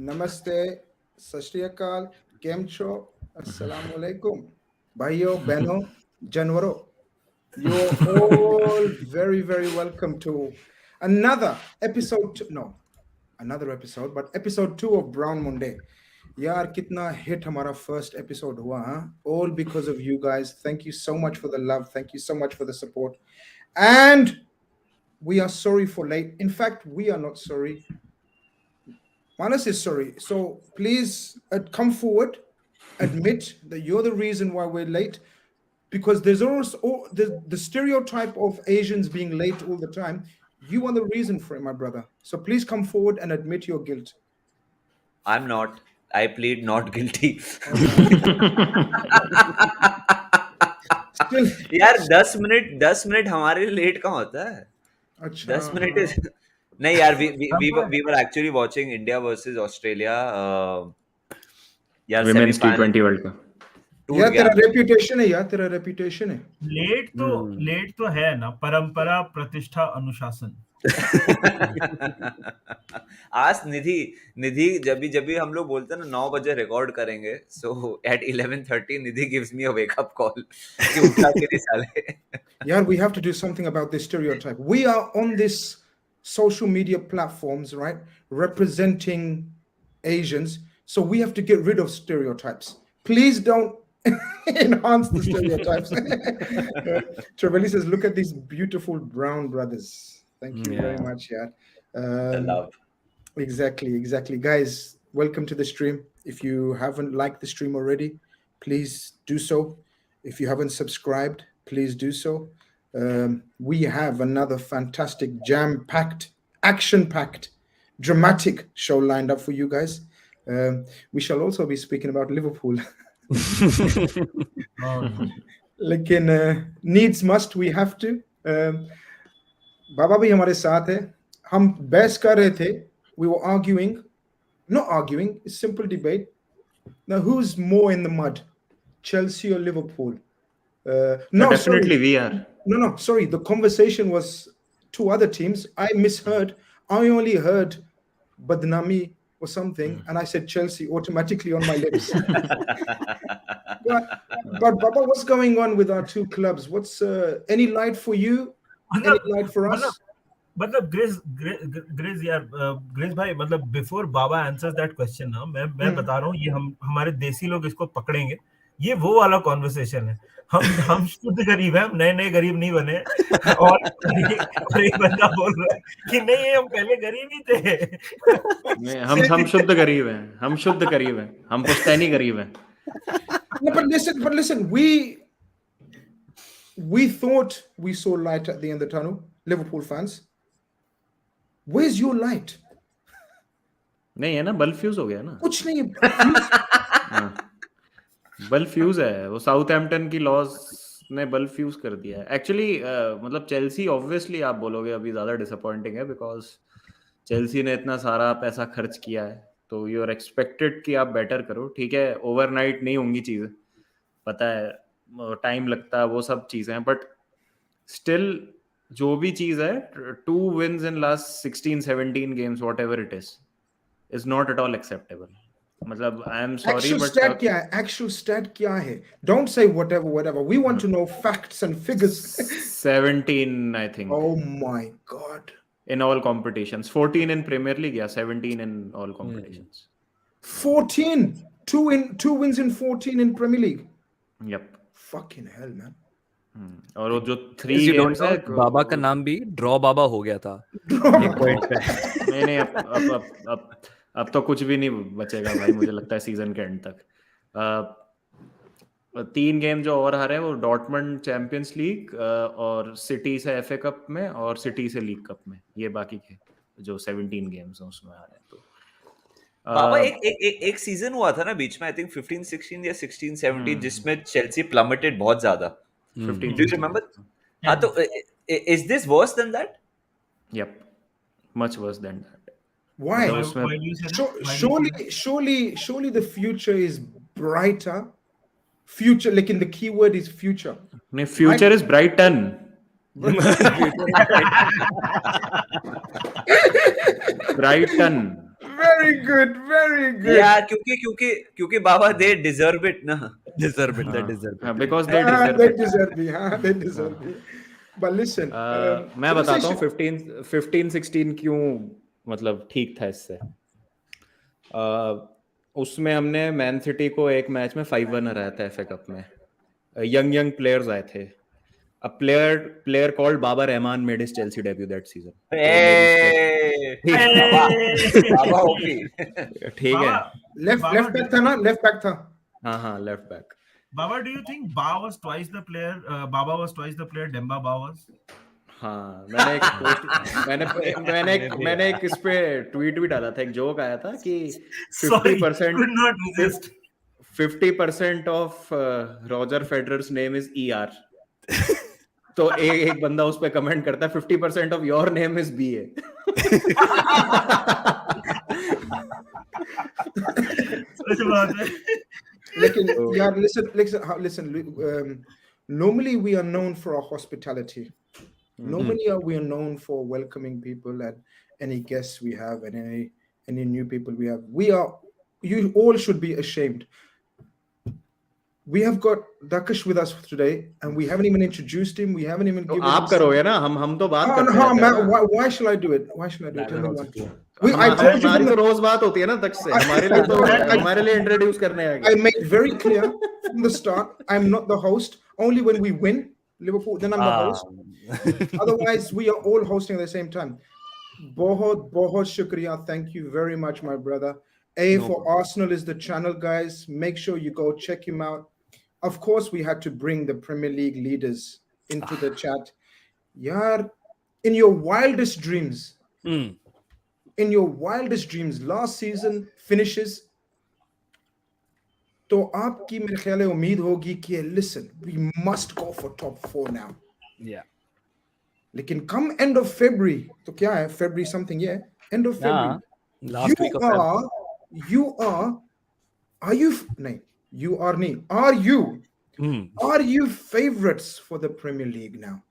नमस्ते, सत श्री अकाल, केम छो, अस्सलाम वालेकुम, भाइयों, बहनों, जानवरों. You're all very, very welcome to another episode. Another episode, but episode 2 of Brown Munde. यार कितना hit हमारा first episode हुआ, हाँ? All because of you guys. Thank you so much for the love. Thank you so much for the support. And we are sorry for late. In fact, we are not sorry. Manas is sorry. So please come forward, admit that you're the reason why we're late. Because there's also the stereotype of Asians being late all the time. You are the reason for it, my brother. So please come forward and admit your guilt. I'm not. I plead not guilty. यार 10 minute हमारे लिए late कहाँ होता है? अच्छा. 10 minute नहीं यार, we were actually watching India versus Australia. यार Women's T20 World Cup. यार तेरा रेपुटेशन है, यार तेरा रेपुटेशन है. लेट तो है ना, परंपरा, प्रतिष्ठा, अनुशासन. आज निधि जब भी हम लोग बोलते हैं ना 9 बजे रिकॉर्ड करेंगे, so at 11:30 Nidhi gives me a wake up call कि उठा के नहीं साले. यार we have to do something about this stereotype. We are on this social media platforms, right, representing Asians, so we have to get rid of stereotypes. Please don't enhance the stereotypes. Trevelli says, look at these beautiful brown brothers. Thank you very much. Love. Exactly. Guys, welcome to the stream. If you haven't liked the stream already, please do so. If you haven't subscribed, please do so. We have another fantastic, jam-packed, action-packed, dramatic show lined up for you guys. We shall also be speaking about Liverpool. लेकिन needs must, we have to. बाबा भी हमारे साथ है. हम बहस कर रहे थे. We were not arguing, it's simple debate. Now who's more in the mud, Chelsea or Liverpool? No, definitely sorry. We are. No, sorry, the conversation was two other teams. I misheard. I only heard Badnami or something, and I said Chelsea automatically on my lips. but Baba, what's going on with our two clubs? What's any light for you? Any light for us? मतलब Grizz यार, Grizz भाई, मतलब before Baba answers that question ना, मैं बता रहा हूँ, ये हमारे देसी लोग इसको पकड़ेंगे. ये वो वाला कॉन्वर्सेशन है. हम शुद्ध गरीब हैं, हम नए गरीब नहीं बने. और एक बंदा बोल रहा है कि नहीं, हम पहले गरीब ही थे. हम शुद्ध गरीब हैं. हम पुश्तैनी गरीब हैं. No, but listen, we thought we saw light at the end of the tunnel. Liverpool fans, where's your light? नहीं है ना, बल्ब फ्यूज हो गया ना. कुछ नहीं. बल्ब फ्यूज है. वो साउथहैम्पटन की लॉस ने बल्ब फ्यूज कर दिया है. एक्चुअली मतलब चेल्सी ऑब्वियसली आप बोलोगे अभी ज्यादा डिसअपॉइंटिंग है, बिकॉज चेल्सी ने इतना सारा पैसा खर्च किया है, तो यू आर एक्सपेक्टेड कि आप बेटर करो. ठीक है, ओवरनाइट नहीं होंगी चीजें, पता है, टाइम लगता है, वो सब चीजें हैं, बट स्टिल जो भी चीज है, 2 wins in last 16-17 games, whatever it is not at all acceptable. मतलब I am sorry, actual but actual stat क्या है? Don't say whatever. We want to know facts and figures. 17, I think. Oh my God. In all competitions. 14 in Premier League, yeah, 17 in all competitions. 14? Two wins in 14 in Premier League? Yep. Fucking hell, man. और वो जो 3 games है, बाबा का नाम भी draw बाबा हो गया था. नहीं, अब तो कुछ भी नहीं बचेगा भाई, मुझे लगता है सीजन के एंड तक. 3 गेम जो और हारे हैं वो डॉर्टमंड चैंपियंस लीग और सिटी से एफए कप में और सिटी से लीग कप में. ये बाकी के जो 17 गेम्स हैं उसमें हारे हैं. तो बाबा एक सीजन हुआ था ना बीच में, आई थिंक 15-16 या 16-17, जिसमें चेल्सी प्लमेटेड बहुत ज्यादा. 15, do you remember? हाँ, तो is this worse than that? Yep, much worse than that. Why? Surely the future is brighter. Future, like in the keyword is future. No, future is Brighton. Brighton. very good, very good. Yeah, क्योंकि बाबा they deserve it ना. Deserve it, they deserve it. because they हाँ, deserve they it. deserve me. हाँ, they deserve me. But listen, मैं बताता हूँ 15-16 क्यों मतलब ठीक था इससे. उसमें हमने मैन सिटी को एक मैच में 5-1 हराया था FA कप में. यंग प्लेयर्स आए थे. A player called Baba Rahman made his Chelsea debut that season. Baba OP. ठीक है. left back था ना, left back था. हाँ left back. Baba, do you think Ba was twice the player? Baba was twice the player Demba Ba was. हाँ मैंने एक इस पे ट्वीट भी डाला था. एक जोक आया था कि 50% of Roger Federer's name is ER. तो एक बंदा उस पे कमेंट करता है 50% of your name is BA. Yeah, listen. Normally we are known for our hospitality. Normally we are known for welcoming people and any guests we have and any new people we have. You all should be ashamed. We have got Dakish with us today, and we haven't even introduced him. We haven't even given. आप करोगे ना, हम तो बात करते हैं. Why shall I do it? Tell me one. हमारी तो रोज बात होती है ना तक से. हमारे लिए इंट्रोड्यूस करने आ गए. I made very clear from the start, I'm not the host. Only when we win Liverpool, then I'm the host. Otherwise, we are all hosting at the same time. Bahut shukriya. Thank you very much, my brother. For Arsenal is the channel, guys. Make sure you go check him out. Of course, we had to bring the Premier League leaders into the chat. Yaar, in your wildest dreams, last season finishes, तो आपकी मेरे ख्याल है उम्मीद होगी कि listen, we must go for top 4 now. Yeah. लेकिन come end of February, तो क्या है? February something, yeah? End of February. Last week of February. Are you favorites for the Premier League now?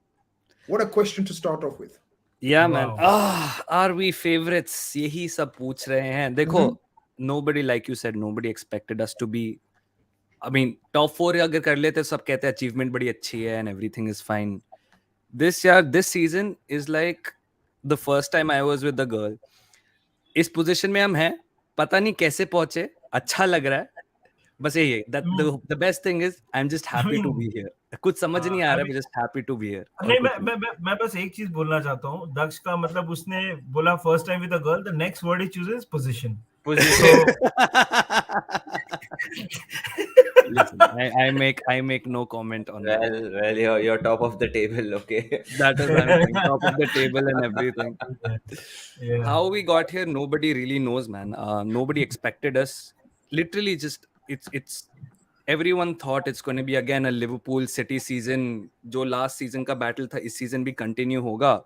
What a question to start off with. Yeah, man. Are we favorites? यही सब पूछ रहे हैं. देखो, nobody, like you said, nobody expected us to be. I mean, top 4 अगर कर लेते सब कहते हैं achievement बड़ी अच्छी है and everything is fine. This season is like the first time I was with the girl. इस position में हम हैं, पता नहीं कैसे पहुंचे, अच्छा लग रहा है. बस यही है. The best thing is I'm just happy to be here. कुछ समझ नहीं आ रहा है, just happy to be here. नहीं, मैं बस एक चीज बोलना चाहता हूँ. दक्ष का मतलब उसने बोला first time with a girl, the next word he chooses is position. Listen, I make no comment on that. Well, you're top of the table, okay? That is I'm top of the table and everything. Yeah. How we got here, nobody really knows, man. Nobody expected us. Literally, just it's. Everyone thought it's going to be again a Liverpool City season. जो last season का battle था, इस season भी continue होगा.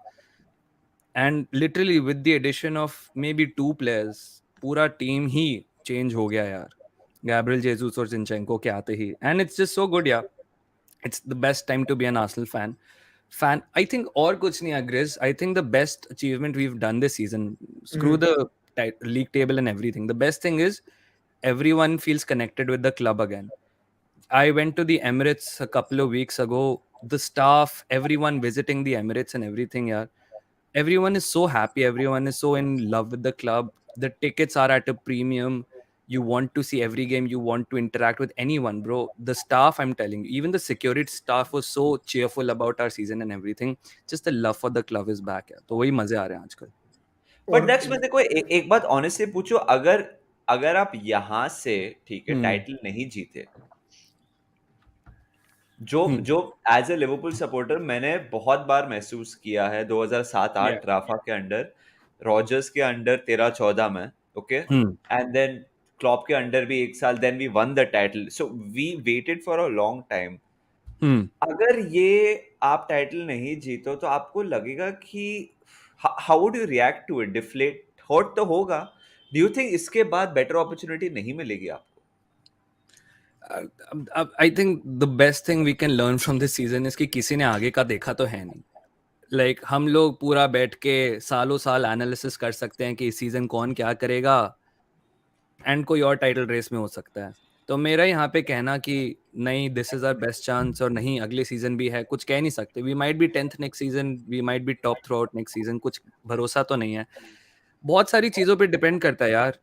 And literally with the addition of maybe 2 players, पूरा team ही change हो गया यार. Gabriel Jesus और Zinchenko के आते ही. And it's just so good, yeah. It's the best time to be an Arsenal fan. I think और कुछ नहीं है, Grizz. I think the best achievement we've done this season, screw the league table and everything. The best thing is everyone feels connected with the club again. I went to the Emirates a couple of weeks ago. The staff, everyone visiting the Emirates and everything, yeah. Everyone is so happy. Everyone is so in love with the club. The tickets are at a premium. You want to see every game. You want to interact with anyone, bro. The staff, I'm telling you, even the security staff was so cheerful about our season and everything. Just the love for the club is back. Yeah. तो वही मजे आ रहे हैं आजकल. But Dax, मैं देखो एक बात honestly पूछो, अगर आप यहाँ से ठीक है टाइटल नहीं जीते, जो एज ए लिवरपूल सपोर्टर मैंने बहुत बार महसूस किया है 2007-8 राफा के अंडर, रॉजर्स के अंडर 13-14 में, ओके, एंड देन क्लॉप के अंडर भी 1 साल, then we won the title. So we waited for a long time. अगर ये आप टाइटल नहीं जीतो तो आपको लगेगा कि how would you react to it? Deflate, hurt तो होगा. डू यू थिंक इसके बाद बेटर अपॉर्चुनिटी नहीं मिलेगी आपको? I think the best thing we can learn from this season is कि किसी ने आगे का देखा तो है नहीं. लाइक हम लोग पूरा बैठ के सालों साल एनालिसिस कर सकते हैं कि इस सीजन कौन क्या करेगा एंड कोई और टाइटल रेस में हो सकता है। तो मेरा यहाँ पे कहना कि नहीं this is our best chance और नहीं अगले सीजन भी है, कुछ कह नहीं सकते। We might be 10th next season, we might be top throughout next season, कुछ भरोसा तो नहीं है। बहुत सारी चीज़ों पे डिपेंड करता है यार।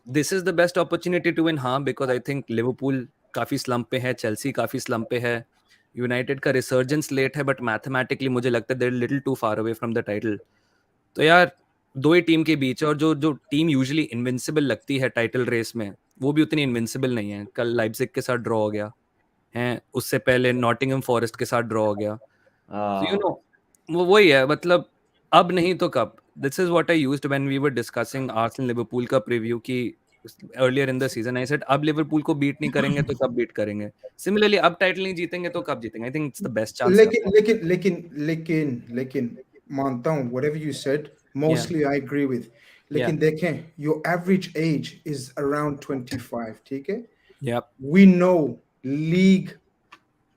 This is the best opportunity to win, हाँ, बिकॉज आई थिंक लिवरपूल काफ़ी स्लम्प पे है, चेल्सी काफ़ी स्लम्प पे है, यूनाइटेड का रिसर्जेंस लेट है, बट मैथमेटिकली मुझे लगता है there little too far away from the title. तो यार दो ही टीम के बीच है, और जो जो टीम यूजुअली इनविंसिबल लगती है टाइटल रेस में, वो भी उतनी इनविंसिबल नहीं है। कल लाइप्जिग के साथ ड्रॉ हो गया है, उससे पहले नॉटिंघम फॉरेस्ट के साथ ड्रॉ हो गया। So, you know, वो वही है, मतलब अब नहीं तो कब। This is what I used when we were discussing Arsenal Liverpool का प्रीव्यू कि earlier in the season I said अब लिवरपूल को बीट नहीं करेंगे तो कब बीट करेंगे। सिमिलरली अब टाइटल नहीं जीतेंगे तो कब जीतेंगे। I think it's the best chance. लेकिन मानता हूँ whatever you said mostly I agree with, लेकिन देखें your average age is around 25, ठीक है? Yep. We know league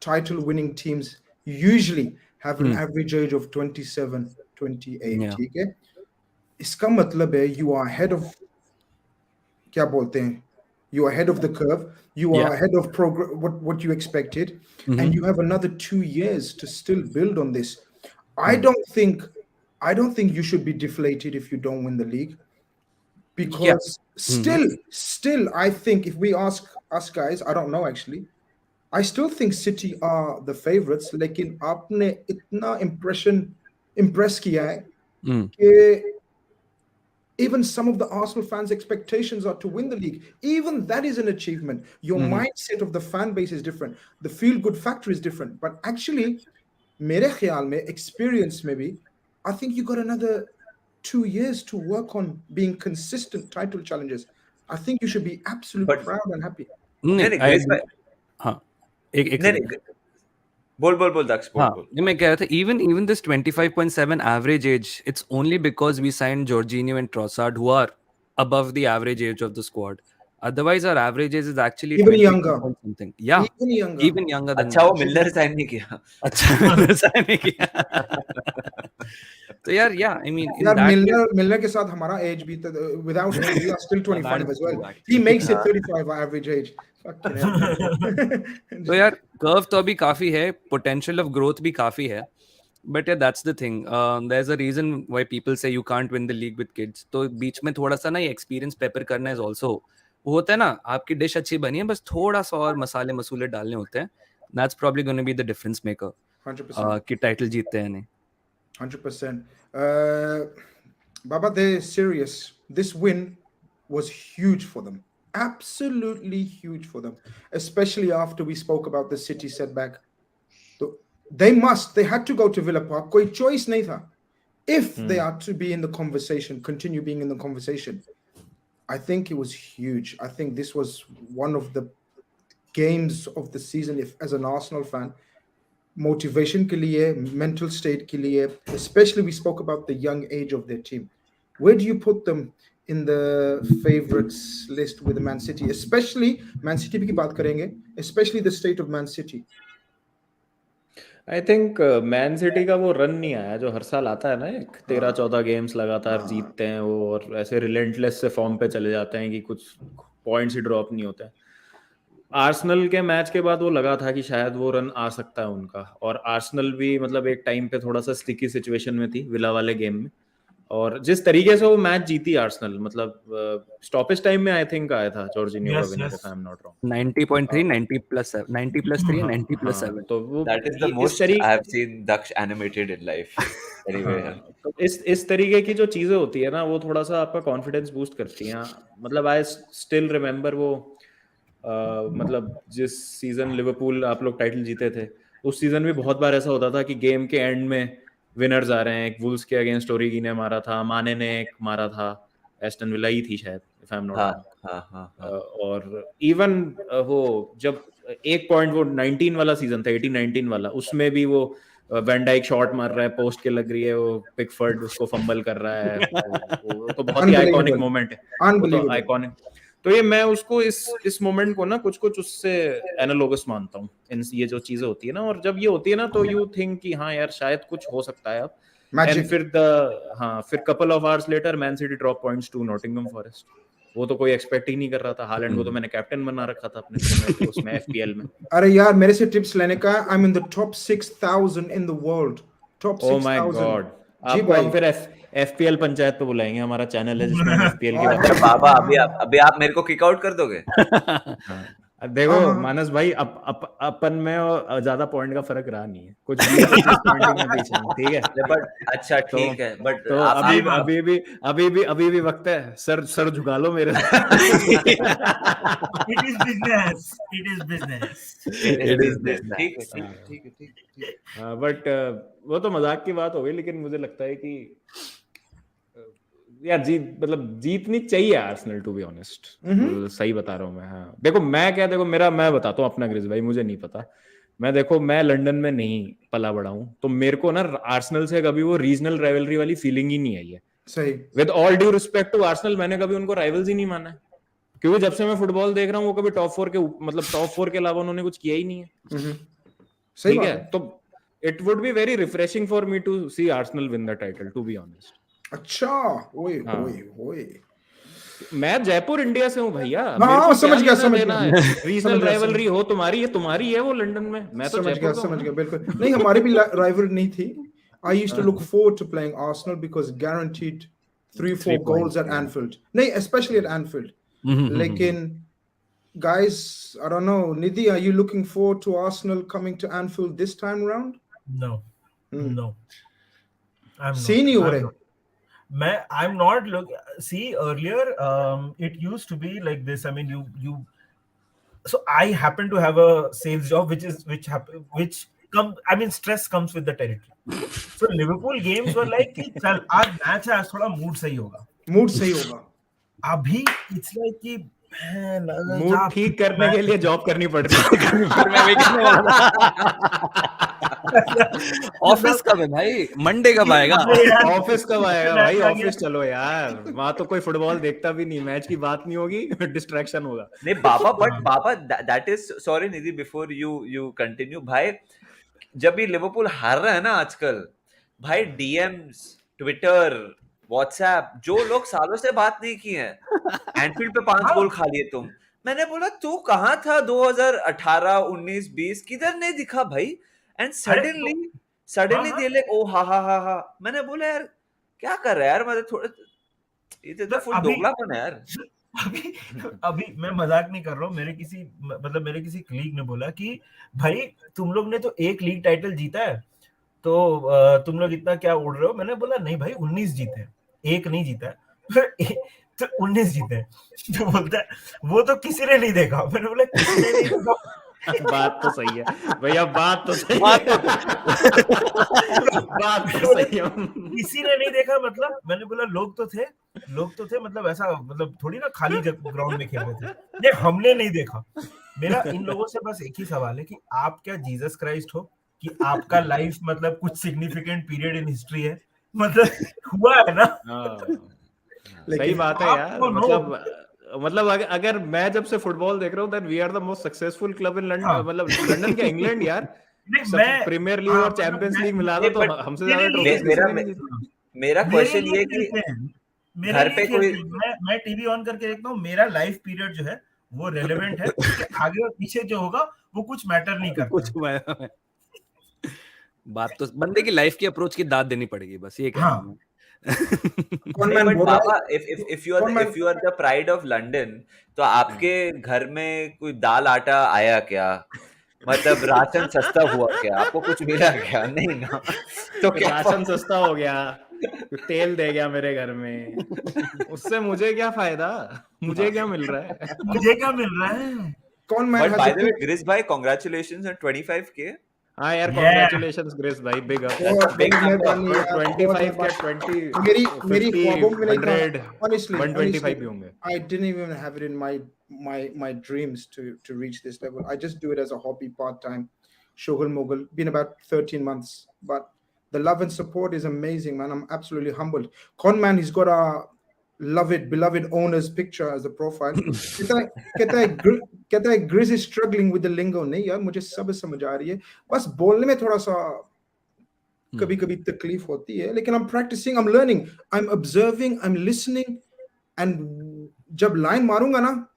title winning teams usually have an average age of 27, 28, Yeah. ठीक है? इसका मतलब है you are ahead of, क्या बोलते हैं, you are ahead of the curve, you are ahead of what you expected, and you have another 2 years to still build on this. I don't think you should be deflated if you don't win the league, because still I think if we ask us guys, I don't know actually, I still think City are the favorites, लेकिन आपने इतना impress किया है कि even some of the Arsenal fans' expectations are to win the league. Even that is an achievement. Your mindset of the fan base is different. The feel-good factor is different. But actually, mere khayal mein, experience maybe, I think you got another 2 years to work on being consistent title challengers. I think you should be absolutely proud and happy. बोल दक्ष बोल। मैं कह रहा था even this 25.7 average age, it's only because we signed Jorginho and Trossard, who are above the average age of the squad. Otherwise our average age is actually Even younger. something. Yeah, even younger than अच्छा वो Miller sign नहीं किया। अच्छा Miller sign नहीं किया। तो यार I mean in that Milner के साथ हमारा age भी without him we are still 25 as well. He makes it 35 our average age. तो यार कर्व तो अभी काफी है, पोटेंशियल ऑफ ग्रोथ भी काफी है, बट यार that's the thing, there is a reason why people say you can't win the league with kids. तो बीच में थोड़ा सा ना ये एक्सपीरियंस पेपर करना इज आल्सो, वो होता है ना, आपकी डिश अच्छी बनी है, बस थोड़ा सा और मसाले मसूले डालने होते हैं। That's probably gonna be the difference maker 100%. कि टाइटल जीतते हैं नहीं। 100%. Baba, they're serious. This win was huge for them. Absolutely huge for them, especially after we spoke about the City setback. So they had to go to Villa Park. Koi choice nahi tha. If they are to be in the conversation, continue being in the conversation, I think it was huge. I think this was one of the games of the season. If as an Arsenal fan, motivation ke liye, mental state ke liye, especially we spoke about the young age of their team. Where do you put them in the favorites list with Man City, especially Man City भी की बात करेंगे, especially the state of Man City? I think Man City का वो run नहीं आया जो हर साल आता है ना, एक 13-14 गेम्स लगातार जीतते हैं वो, और ऐसे रिलेंटलेस से फॉर्म पे चले जाते हैं कि कुछ पॉइंट्स ही ड्रॉप नहीं होते हैं। आर्सेनल के मैच के बाद वो लगा था कि शायद वो रन आ सकता है उनका, और आर्सेनल भी मतलब एक टाइम पे थोड़ा सा स्टिकी सिचुएशन में थी विला वाले गेम में, और जिस तरीके से वो मैच जीती आर्सेनल, मतलब स्टॉपेज टाइम में आई थिंक आया था जॉर्जिनियो का winner, if I am not wrong, 90.3 90+3 90+7। तो वो that is the most I have seen Daksh animated in life anyway. तो इस तरीके की जो चीजें होती है ना, वो थोड़ा सा आपका कॉन्फिडेंस बूस्ट करती हैं। मतलब आई स्टिल रिमेम्बर वो मतलब जिस सीजन लिवरपूल आप लोग टाइटल जीते थे, उस सीजन में बहुत बार ऐसा होता था कि गेम के एंड में विनर्स आ रहे हैं। एक वुल्स के अगेंस्ट ओरिगी ने मारा था, माने ने एक मारा था, एस्टन विला ही थी शायद, if I am not wrong. और इवन वो जब एक पॉइंट वो 19 वाला सीजन था, 18-19 वाला, उसमें भी वो वैन डाइक शॉट मार रहा है, पोस्ट के लग रही है, वो पिकफोर्ड उसको फंबल कर रहा है, वो तो बहुत ही आइकॉनिक मोमेंट है, वो तो आइकॉनिक। तो ये मैं उसको इस मोमेंट को ना कुछ उससे एनालोगस मानता हूँ, ये जो चीजें होती है ना, और जब ये होती है ना तो यू थिंक कि हाँ यार शायद कुछ हो सकता है अब। एंड फिर couple of hours later Man City drop points to Nottingham Forest. वो तो कोई एक्सपेक्ट ही नहीं कर रहा था। हालैंड को तो मैंने कैप्टन बना रखा था अपने उसमें FPL में। अरे यार मेरे से टिप्स लेने का, I am in the top 6000 in the world, top 6000। Oh my god, जी आपको भाई। हम फिर FPL पंचायत पे बुलाएंगे, हमारा चैनल है जिसमें हम FPL की अच्छा बात बाबा, अभी आप मेरे को किक आउट कर दोगे? देखो मानस भाई, अपन में और ज्यादा पॉइंट का फर्क रहा नहीं है, कुछ 20-25 पॉइंट के बीच में, ठीक है। बट अच्छा ठीक है, बट तो अभी भी वक्त है, सर झुका लो मेरे It is business. It is business. It is business. ठीक है। बट वो तो मजाक की बात हो गई, लेकिन मुझे लगता है कि यार जीतनी चाहिए आर्सेनल, टू बी ऑनेस्ट। सही बता रहा हूँ मैं। हाँ देखो मैं बताता हूँ अपना ग्रिज भाई, मुझे नहीं पता। मैं लंदन में नहीं पला बड़ा हूँ, तो मेरे को ना आर्सेनल से कभी वो रीजनल राइवलरी वाली फीलिंग ही नहीं आई है। सही। With all due respect to Arsenal, मैंने कभी उनको राइवल्स ही नहीं माना है, क्योंकि जब से मैं फुटबॉल देख रहा हूँ वो कभी टॉप 4 के अलावा उन्होंने कुछ किया ही नहीं है। ठीक है, तो it would be very refreshing for me to see Arsenal win the title, to be honest. अच्छा, ओए मैं जयपुर इंडिया से हूँ भैया। हाँ, समझ गया। रीजनल राइवलरी हो तुम्हारी, ये तुम्हारी है वो लंदन में, मैं तो समझ गया बिल्कुल। नहीं, हमारी भी राइवलरी नहीं थी। I used to look forward to playing Arsenal because guaranteed 3-4 goals at Anfield. No, especially at Anfield. Lekin, guys, I don't know. Nidhi, are you looking forward to Arsenal coming to Anfield this time around? No. No. I'm not. I'm not see, earlier it used to be like this. I mean, you so I happen to have a sales job which stress comes with the territory. So Liverpool games were like कि चल आज match है, आज थोड़ा mood सही होगा। अभी it's like कि मूड ठीक करने के लिए जॉब करनी पड़ रही है। ऑफिस कब है भाई? मंडे कब आएगा? ऑफिस कब आएगा भाई? ऑफिस चलो यार, वहां तो कोई फुटबॉल देखता भी नहीं, मैच की बात नहीं होगी, डिस्ट्रैक्शन होगा। नहीं बाबा that is sorry Nidhi, before you continue भाई, जब ये लिवरपूल हार रहा है ना आजकल भाई, डीएम्स, ट्विटर, व्हाट्सएप, जो लोग सालों से बात नहीं की है, एनफील्ड पे 5 गोल खा लिए तुम। मैंने बोला तू कहाँ था 2018, 19, 20, किधर नहीं दिखा भाई? एंड सडनली दे ले, ओ हा। मैंने बोला यार क्या कर रहा है यार, मतलब थोड़ा ये तो फुल दोगलापन है यार। अभी मैं मजाक नहीं कर रहा हूँ। मेरे किसी कलीग ने बोला कि भाई तुम लोग ने तो एक लीग टाइटल जीता है, तो तुम लोग इतना क्या उड़ रहे हो? मैंने बोला नहीं भाई, 19 जीते हैं, एक नहीं जीता है। तो 19 जीते हैं। तो बोलता है वो तो किसी ने नहीं देखा। मैंने बोला किसी ने नहीं देखा। बात तो सही है भैया, बात तो सही है। किसी ने नहीं देखा मतलब? मैंने बोला लोग तो थे, मतलब ऐसा, मतलब थोड़ी ना खाली ग्राउंड में खेल रहे थे। नहीं, हमने नहीं देखा। मेरा इन लोगों से बस एक ही सवाल है कि आप क्या जीसस क्राइस्ट हो कि आपका लाइफ मतलब कुछ सिग्निफिकेंट पीरियड इन हिस्ट्री है? मतलब हुआ है ना? सही बात है यार। मतलब अगर मैं जब से फुटबॉल देख रहा हूँ, that we are the most successful club in London. मतलब लंदन क्या, इंग्लैंड यार, प्रीमियर लीग और चैंपियंस लीग मिला दो तो हमसे ज्यादा ट्रॉफीज। मेरा क्वेश्चन ये कि घर पे कोई, मैं टीवी ऑन करके देखता हूँ, मेरा लाइफ पीरियड जो है वो रेलेवेंट है, आगे और पीछे जो होगा वो कुछ मैटर नहीं करता। कुछ बात तो बंदे की लाइफ की अप्रोच की दाद देनी पड़ेगी, बस ये कह रहा हूं। But Baba, if you are the pride of London, तो आपके घर में कोई दाल आटा आया क्या? मतलब राशन सस्ता हुआ क्या? आपको कुछ मिला क्या? नहीं ना, तो क्या राशन सस्ता हो गया, तेल दे गया मेरे घर में, उससे मुझे क्या फायदा? मुझे क्या मिल रहा है? कौन मैं? But by the way, Grizz भाई, congratulations on 25K. हाँ यार, congratulations Grizz भाई, big up. 25 के 20, मेरी ख्वाबों में नहीं था, honestly, 125 भी होंगे. I didn't even have it in my dreams to reach this level. I just do it as a hobby, part-time, shugul mogul. Been about 13 months, but the love and support is amazing, man. I'm absolutely humbled. Conman, he's got a beloved owner's picture as a profile. कहता है Grizz is struggling with the lingo. नहीं यार, मुझे सब समझ आ रही है, बस बोलने में थोड़ा सा कभी-कभी तकलीफ होती है, लेकिन I'm practicing, I'm learning, I'm observing, I'm listening, and जब लाइन मारूंगा ना,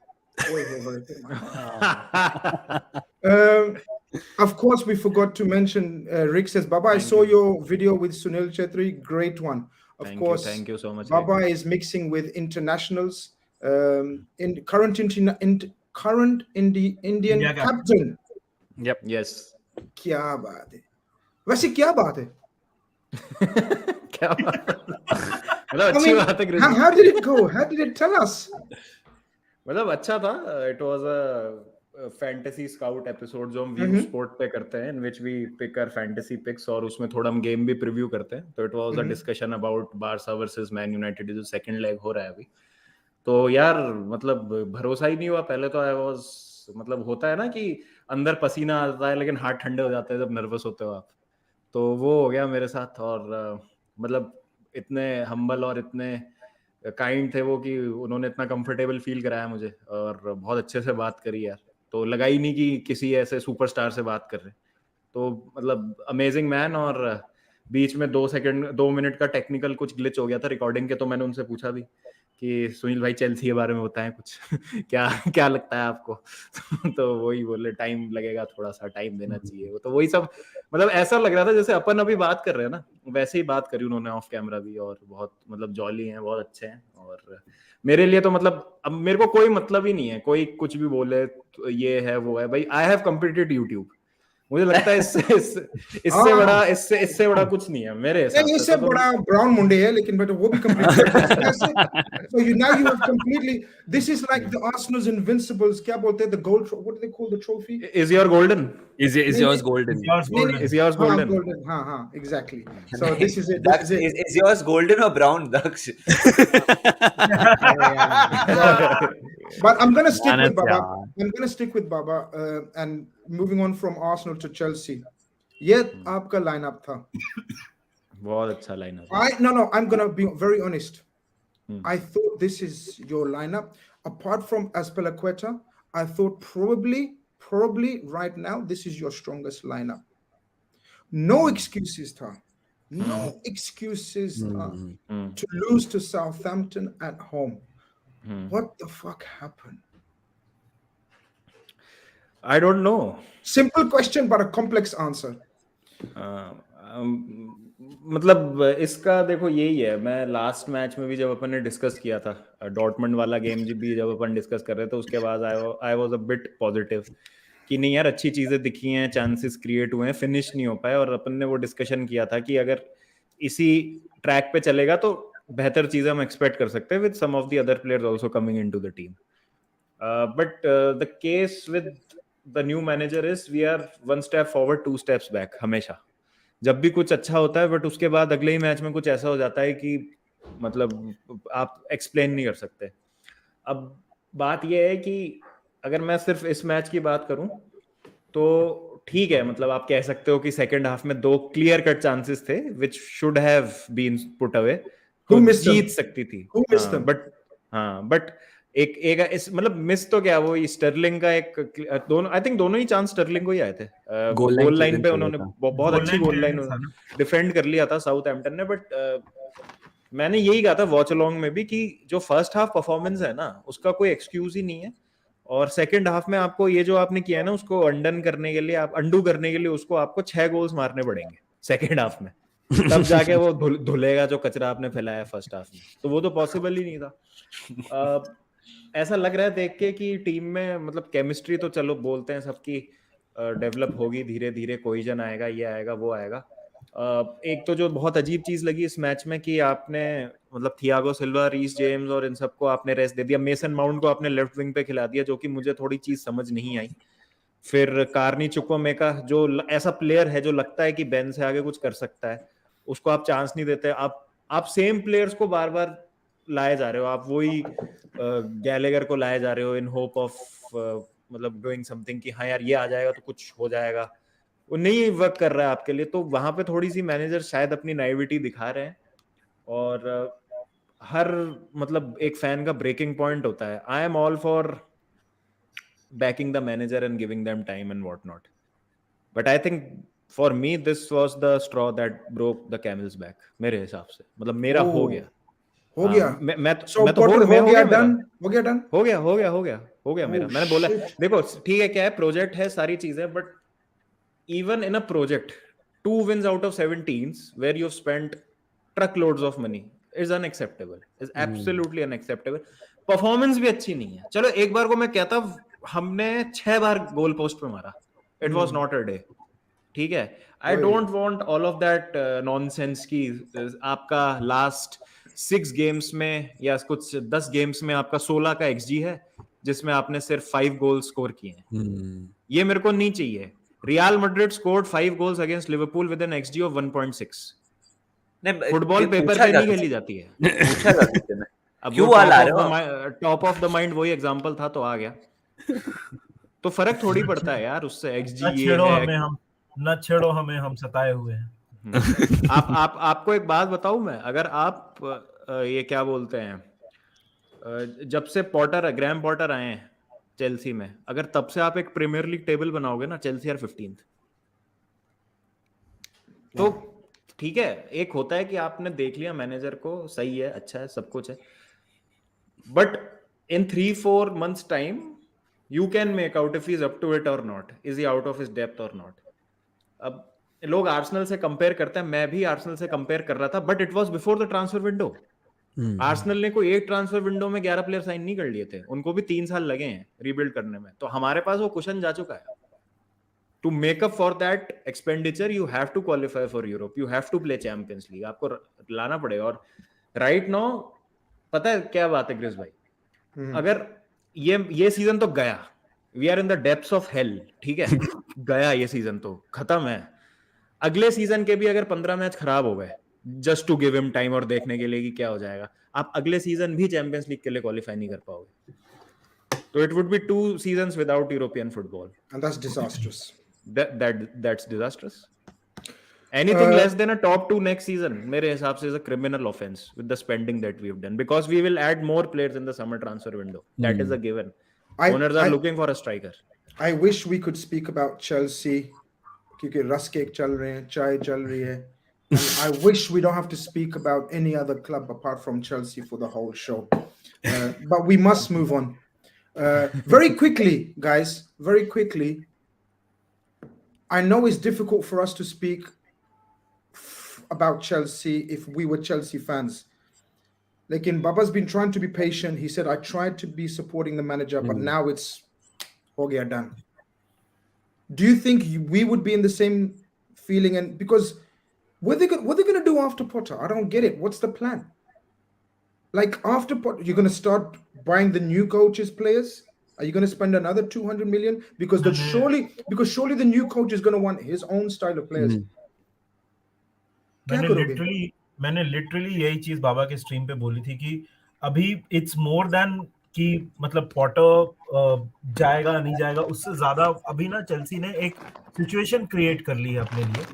of course, we forgot to mention, Rick says, Baba, I saw your video with Sunil Chetri, great one. Of course, thank you so much. Baba is mixing with internationals, in current Indian captain. Yep. Yes. क्या बात है, वैसे क्या बात है? क्या मतलब अच्छी बात है। How did it go? How did it tell us? मतलब अच्छा था। It was a fantasy scout episode जो हम View Sport पे करते हैं, in which we pick our fantasy picks, और उसमें थोड़ा हम गेम भी प्रीव्यू करते हैं। तो it was a discussion about Barca versus Man United, जो second leg हो रहा है अभी। तो यार मतलब भरोसा ही नहीं हुआ। पहले तो I was, मतलब होता है ना कि अंदर पसीना आता है लेकिन हाथ ठंडे हो जाते हैं जब नर्वस होते हो आप, तो वो हो गया मेरे साथ। और मतलब इतने हम्बल और इतने काइंड थे वो कि उन्होंने इतना कंफर्टेबल फील कराया मुझे, और बहुत अच्छे से बात करी यार। तो लगा ही नहीं कि किसी ऐसे सुपरस्टार से बात कर रहे। तो मतलब अमेजिंग मैन। और बीच में 2 मिनट का टेक्निकल कुछ ग्लिच हो गया था रिकॉर्डिंग के, तो मैंने उनसे पूछा भी कि सुनील भाई चेल्सी के बारे में बताएं कुछ क्या लगता है आपको? तो वही बोले टाइम लगेगा, थोड़ा सा टाइम देना चाहिए। तो वही सब मतलब ऐसा लग रहा था जैसे अपन अभी बात कर रहे हैं ना, वैसे ही बात करी उन्होंने ऑफ कैमरा भी। और बहुत मतलब जॉली हैं, बहुत अच्छे हैं। और मेरे लिए तो मतलब अब मेरे को कोई मतलब ही नहीं है, कोई कुछ भी बोले तो ये है वो है। भाई आई हैव कंप्लीटेड यूट्यूब, मुझे लगता है इससे बड़ा कुछ नहीं है मेरे हिसाब से। इससे बड़ा ब्राउन मुंडे है, लेकिन बट वो भी complete. So now you have completely, this is like the Arsenal's Invincibles, क्या बोलते हैं, the gold, what do they call the trophy? Is your golden? Is yours golden? Is yours golden? Golden. हाँ, exactly. So this is it. This is it. Is yours golden or brown, Daksh? But I'm gonna stick with Baba. I'm gonna stick with Baba. And moving on from Arsenal to Chelsea. ये आपका lineup था। बहुत अच्छा lineup. No, I'm gonna be very honest. I thought this is your lineup. Apart from Azpilicueta, I thought probably right now this is your strongest lineup. No excuses, tha. No excuses to lose to Southampton at home. What the fuck happened? I don't know. Simple question but a complex answer. मतलब इसका देखो यही है, मैं last match में भी जब अपन ने डिस्कस किया था, डॉर्टमंड वाला गेम भी जब अपन डिस्कस कर रहे थे, उसके बाद I was a bit positive कि नहीं यार अच्छी चीजें दिखी हैं, चांसेस क्रिएट हुए हैं, फिनिश नहीं हो पाए। और अपन ने वो डिस्कशन किया था कि अगर इसी ट्रैक पे चलेगा तो बेहतर चीजें हम एक्सपेक्ट कर सकते हैं with some of the other players also coming into the team. But the case with the new manager is we are 1 step forward 2 steps back हमेशा। जब भी कुछ अच्छा होता है बट उसके बाद अगले ही मैच में कुछ ऐसा हो जाता है कि मतलब आप एक्सप्लेन नहीं कर सकते। अब बात यह है कि अगर मैं सिर्फ इस मैच की बात करूं तो ठीक है, मतलब आप कह सकते हो कि सेकंड हाफ में 2 क्लियर कट चांसेस थे which should have been put away, तो जीत सकती थी। बट एक इस मतलब मिस तो क्या, वो स्टर्लिंग का एक दोनों, आई थिंक दोनों ही चांस स्टर्लिंग को ही आए थे। गोल लाइन पे उन्होंने बहुत अच्छी गोल लाइन डिफेंड कर लिया था साउथहैम्पटन ने। बट मैंने यही कहा था वॉच अलोंग में भी कि जो फर्स्ट हाफ परफॉर्मेंस है ना उसका कोई एक्सक्यूज ही नहीं है, और सेकंड हाफ में आपको ये जो आपने किया है ना उसको अंडू करने के लिए उसको आपको 6 गोल्स मारने पड़ेंगे सेकंड हाफ में, तब जाके वो धुलेगा जो कचरा आपने फैलाया फर्स्ट हाफ में। तो वो तो पॉसिबल ही नहीं था। ऐसा लग रहा है देख के कि टीम में मतलब केमिस्ट्री तो चलो बोलते हैं सबकी डेवलप होगी धीरे धीरे, कोहेजन आएगा, ये आएगा वो आएगा। एक तो जो बहुत अजीब चीज लगी इस मैच में कि आपने मतलब थियागो सिल्वा, रीस जेम्स और इन सबको आपने रेस्ट दे दिया, मेसन माउंट को आपने लेफ्ट विंग पे खिला दिया, जो कि मुझे थोड़ी चीज समझ नहीं आई। फिर कार्नी चुकोमेका जो ऐसा प्लेयर है जो लगता है कि बेन से आगे कुछ कर सकता है, उसको आप चांस नहीं देते। आप सेम प्लेयर्स को बार बार लाए जा रहे हो, आप वही गैलेगर को लाए जा रहे हो इन होप ऑफ मतलब डूइंग समथिंग कि हाँ यार ये आ जाएगा तो कुछ हो जाएगा, वो नहीं वर्क कर रहा है आपके लिए। तो वहां पे थोड़ी सी मैनेजर शायद अपनी नाइविटी दिखा रहे हैं। और हर मतलब एक फैन का ब्रेकिंग पॉइंट होता है. I am all for backing the manager and giving them time and whatnot. But I think for me this was the straw that broke the camel's back. मेरे हिसाब से मतलब मेरा हो गया. हो हाँ गया. So मैं तो Potter मैं हो हो गया गया मेरा. done. हो गया done. हो गया मेरा. मैंने बोला shit. देखो ठीक है क्या है प्रोजेक्ट है सारी चीजें but even in a project 2 wins out of 17 where you've spent truckloads of money is unacceptable, is absolutely unacceptable. Performance भी अच्छी नहीं है. चलो एक बार को मैं कहता हमने 6 बार गोल पोस्ट पे मारा. It was not a day. ठीक है. I don't want all of that nonsense की आपका लास्ट 6 गेम्स में या कुछ 10 गेम्स में आपका 16 का एक्सजी है जिसमें आपने सिर्फ 5 गोल स्कोर किए हैं. ये मेरे को नहीं चाहिए. Real Madrid scored 5 goals against Liverpool with an XG of 1.6. Football paper पे नहीं खेली जाती है. पूछा जा सकते हैं. अब क्यों वो आ रहे हो? टॉप ऑफ द माइंड वही एग्जांपल था तो आ गया. तो फर्क थोड़ी पड़ता है यार उससे. एक्सजी ये है. न छेड़ो हमें हम सताए हुए हैं. आपको एक बात बताऊं मैं. अगर आप ये क्या बोलते हैं जब से ग्रैम पॉटर आए हैं चेल्सी में अगर तब से आप एक प्रीमियर लीग टेबल बनाओगे ना चेल्सी आर 15th. तो ठीक है. एक होता है कि आपने देख लिया मैनेजर को सही है अच्छा है सब कुछ है but in 3-4 months time you can make out if he is up to it or not. Is he out of his depth or not. अब लोग आर्सेनल से कंपेयर करते हैं. मैं भी आर्सेनल से कंपेयर कर रहा था but it was before the transfer window. Arsenal ने कोई एक ट्रांसफर विंडो में 11 प्लेयर साइन नहीं कर लिए थे. उनको भी 3 साल लगे हैं रीबिल्ड करने में. तो हमारे पास वो कुशन जा चुका है. To make up for that expenditure you have to qualify for Europe. You have to play champions league. आपको लाना पड़ेगा. और राइट नाउ पता है क्या बात है ग्रिज भाई. अगर ये सीजन तो गया. We are in the depths of hell. ठीक है. गया ये सीजन तो खत्म है. अगले सीजन के भी अगर 15 मैच खराब हो गए just to give him time और देखने के लिए कि क्या हो जाएगा आप अगले सीजन भी चैंपियंस लीग के लिए क्वालिफाई नहीं कर पाओगे. तो it would B 2 seasons without European football and that's disastrous. That's disastrous. Anything less than a top 2 next season मेरे हिसाब से is a criminal offense with the spending that we've done because we will add more players in the summer transfer window. That is a given. Owners are looking for a striker. I wish we could speak about Chelsea क्योंकि रस cake चल रहे हैं चाय चल रही है. And I wish we don't have to speak about any other club apart from Chelsea for the whole show. But we must move on. Very quickly, guys, very quickly. I know it's difficult for us to speak about Chelsea if we were Chelsea fans. Like Baba's been trying to be patient. He said, I tried to be supporting the manager, but now it's ho gaya done. Do you think we would be in the same feeling? And because what are they going to do after Potter? I don't get it. What's the plan? Like after Potter, you're going to start buying the new coaches' players? Are you going to spend another 200 million? Because surely the new coach is going to want his own style of players. मैंने literally यही चीज बाबा के stream पे बोली थी कि अभी it's more than कि मतलब पॉटर जाएगा नहीं जाएगा. उससे ज्यादा अभी ना चेल्सी ने एक सिचुएशन क्रिएट कर ली है अपने लिए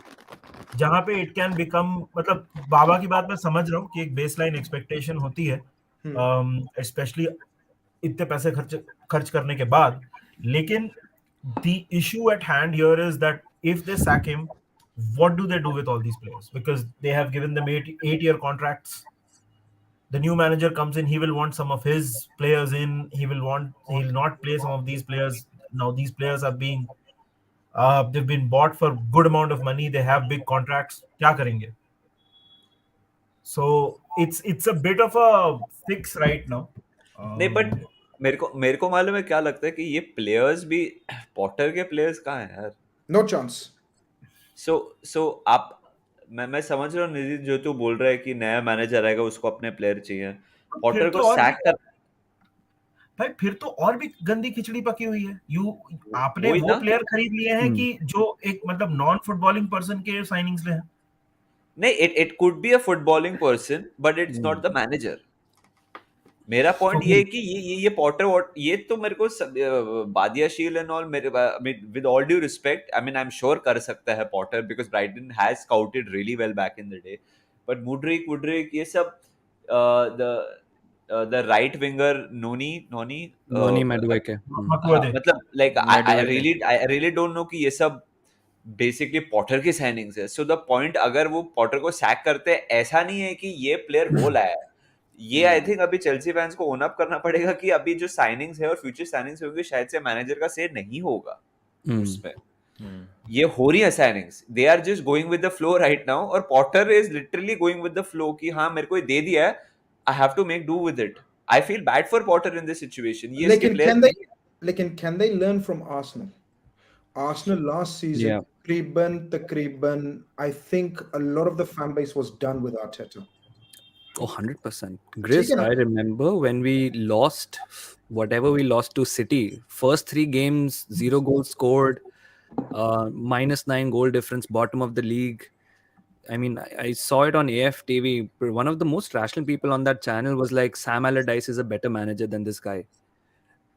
जहां पे इट कैन बिकम मतलब बाबा की बात मैं समझ रहा हूँ कि एक बेसलाइन एक्सपेक्टेशन होती है स्पेशली इतने पैसे खर्च करने के बाद. लेकिन the issue at hand here is that if they sack him, what do they do with all these players? Because they have given them 8-year contracts. The new manager comes in, he will want some of his players in. He'll not play some of these players. Now these players are being they've been bought for good amount of money. They have big contracts. क्या करेंगे? So it's a bit of a fix right now. नहीं but मेरे को मालूम है क्या लगता है कि ये प्लेयर्स भी पॉटर के प्लेयर्स कहाँ हैं यार. No chance. So आप मैं समझ रहा हूँ निधि जो तू बोल रहा है कि नया मैनेजर आएगा उसको अपने प्लेयर चाहिए. पॉटर को सैक कर भाई फिर तो और भी गंदी खिचड़ी पकी हुई है. आपने वो प्लेयर खरीद लिए हैं कि जो एक मतलब नॉन फुटबॉलिंग पर्सन के साइनिंग्स ले हैं. नहीं it could be a footballing person but it's not the manager. मेरा पॉइंट ये है कि ये पॉटर ये तो मेरे को बादियाशील एंड ऑल मेरे with all due respect I am sure कर सकता है Potter because Brighton has scouted really well back in the day. But Mudryk ये सब the right winger Noni Madueke. मतलब like Madueke. I really don't know कि ये सब basically Potter की साइनिंग्स है. सो द पॉइंट, अगर वो पॉटर को सैक करते हैं, ऐसा नहीं है कि ये प्लेयर वो लाया है. ये आई थिंक अभी चेल्सी फैंस को ओन अप करना पड़ेगा कि अभी जो साइनिंग्स है और फ्यूचर साइनिंग्स होंगे, शायद से मैनेजर का से नहीं होगा उसमें. ये हो रही है signings, they are just going with the flow right now, और Potter is literally going with the flow कि हाँ मेरे को ये दे दिया है, I have to make do with it. I feel bad for Potter in this situation. ये इसके player can they learn from Arsenal? Arsenal last season, takriban, I think a lot of the fan base was done with Arteta. Oh, 100%. Grizz, I remember when we lost whatever we lost to City. First 3 games, 0 goals scored, -9 goal difference, bottom of the league. I mean, I saw it on AF TV. One of the most rational people on that channel was like, Sam Allardyce is a better manager than this guy.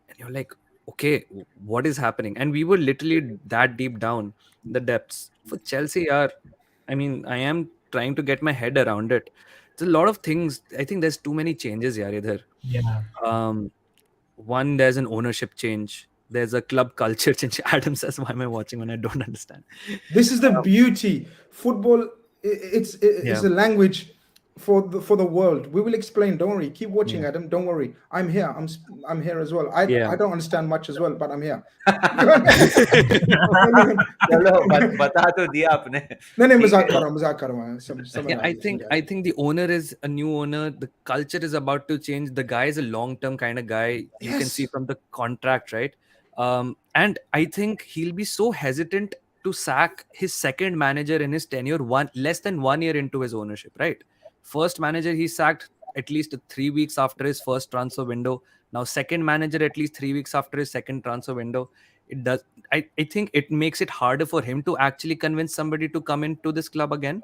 And you're like, okay, what is happening? And we were literally that deep down in the depths. For Chelsea, I mean, I am trying to get my head around it. There's a lot of things. I think there's too many changes here either. Yeah. One, there's an ownership change. There's a club culture change. Adam says, why am I watching when I don't understand? This is the beauty. Football, it's a language for the world. We will explain. Don't worry. Keep watching, Adam. Don't worry. I'm here. I'm here as well. I don't understand much as well, but I'm here. चलो बता तो दिया आपने. नहीं मजाक कर रहा हूँ. I think the owner is a new owner. The culture is about to change. The guy is a long-term kind of guy. You can see from the contract, right? And I think he'll be so hesitant to sack his second manager in his tenure less than 1 year into his ownership, right? First manager he sacked at least 3 weeks after his first transfer window. Now second manager at least 3 weeks after his second transfer window. It does. I think it makes it harder for him to actually convince somebody to come into this club again.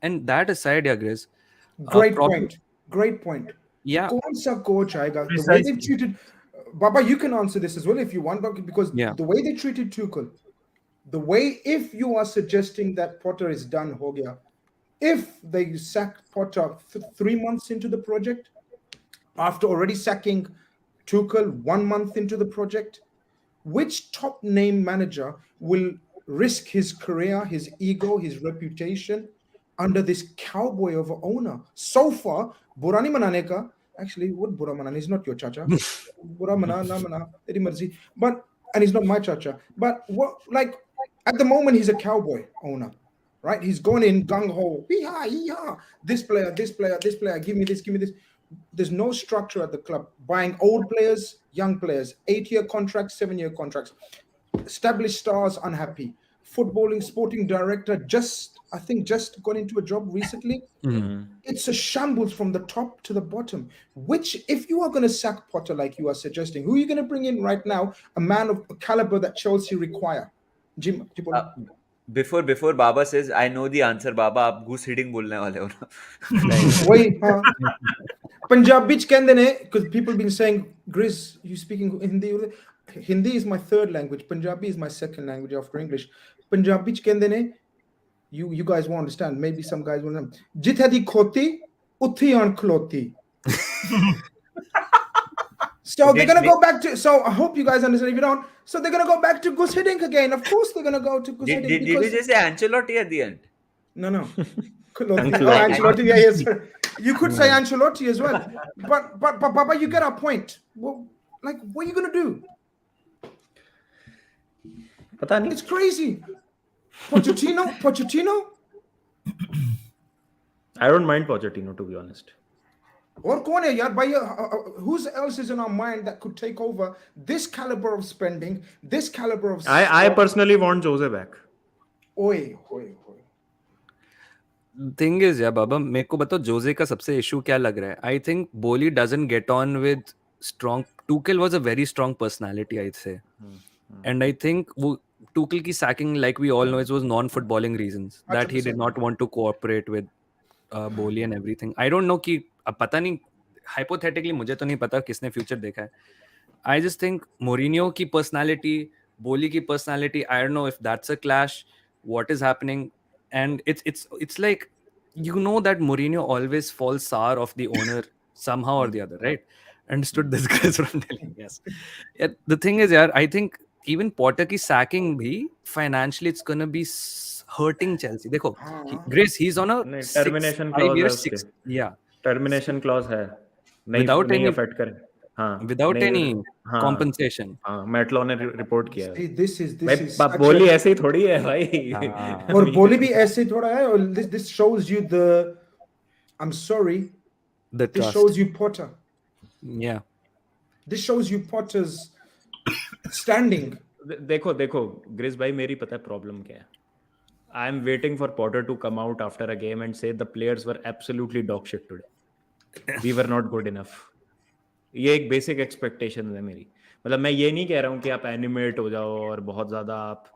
And that aside, Grizz. Great point. Yeah. The way they treated Baba, you can answer this as well if you want, because the way they treated Tuchel, the way, if you are suggesting that Potter is done, ho gaya, if they sack Potter 3 months into the project, after already sacking Tuchel 1 month into the project, which top name manager will risk his career, his ego, his reputation under this cowboy of an owner? So far, Burani Manane ka, actually, what Bura Manane? He's not your chacha. Bura Mana, na Mana, Edi Marzi. But, and he's not my chacha. But what, like, at the moment, he's a cowboy owner, right? He's gone in gung ho. This player, give me this. There's no structure at the club. Buying old players, young players, 8-year contracts, 7-year contracts. Established stars unhappy. Footballing sporting director just got into a job recently. It's a shambles from the top to the bottom. Which, if you are going to sack Potter like you are suggesting, who are you going to bring in right now? A man of caliber that Chelsea require. Jim. Before Baba says, I know the answer, Baba, आप goose hitting बोलने वाले हो ना. Wait, Punjabi च कहंदे ने, because people been saying, Grizz, you speaking Hindi? Hindi is my third language. Punjabi is my second language after English. Punjabi च कहंदे ने, you guys won't understand. Maybe some guys won't understand. Jithe di khoti, uthi aan khloti. So they're going to go back to, so I hope you guys understand. If you don't, so they're going to go back to goose hitting again. Of course they're going to go to goose hitting. Did you just say Ancelotti at the end? No. Ancelotti, yes, sir. You could say Ancelotti as well. But Baba, you get our point. Well, like, what are you going to do? It's crazy. Pochettino? I don't mind Pochettino, to be honest. Or who else is in our mind that could take over this caliber of spending, this caliber of... I personally want Jose back. Oi. Thing is, Baba, मेरे को बताओ Jose का सबसे issue क्या लग रहा है? I think Boli doesn't get on with strong... Tuchel was a very strong personality, I'd say. And I think Tuchel की sacking, like we all know, it was non-footballing reasons. 100%. That he did not want to cooperate with Boli and everything. I don't know कि अब पता नहीं, hypothetically मुझे तो नहीं पता किसने future देखा है. I just think Mourinho की personality, Boli की personality, I don't know if that's a clash, what is happening. And it's like you know that Mourinho always falls sour of the owner somehow or the other, right? Understood this guys from Delhi. Yes. Yeah, the thing is, yeah, I think even Potter ki sacking bhi financially it's gonna be hurting Chelsea. Dekho, Grizz, he's on a नहीं, termination 5 clause है years, उसके, 6, yeah, termination clause है, नहीं without नहीं any affect करे। हाँ without नहीं, any हाँ compensation. हाँ, मैटलॉ ने रिपोर्ट किया है। See, this भाई is such बोली a, ऐसे ही थोड़ी है भाई। और बोली भी ऐसे थोड़ा है, और this shows you the, I'm sorry, The this trust. shows you Potter. Yeah. This shows you Potter's standing. देखो ग्रिज भाई, मेरी पता है प्रॉब्लम क्या है। I am waiting for Potter to come out after a game and say the players were absolutely dog shit today, we were not good enough. ये एक basic expectation है मेरी। मतलब मैं ये नहीं कह रहा हूँ कि आप एनिमेट हो जाओ और बहुत ज्यादा आप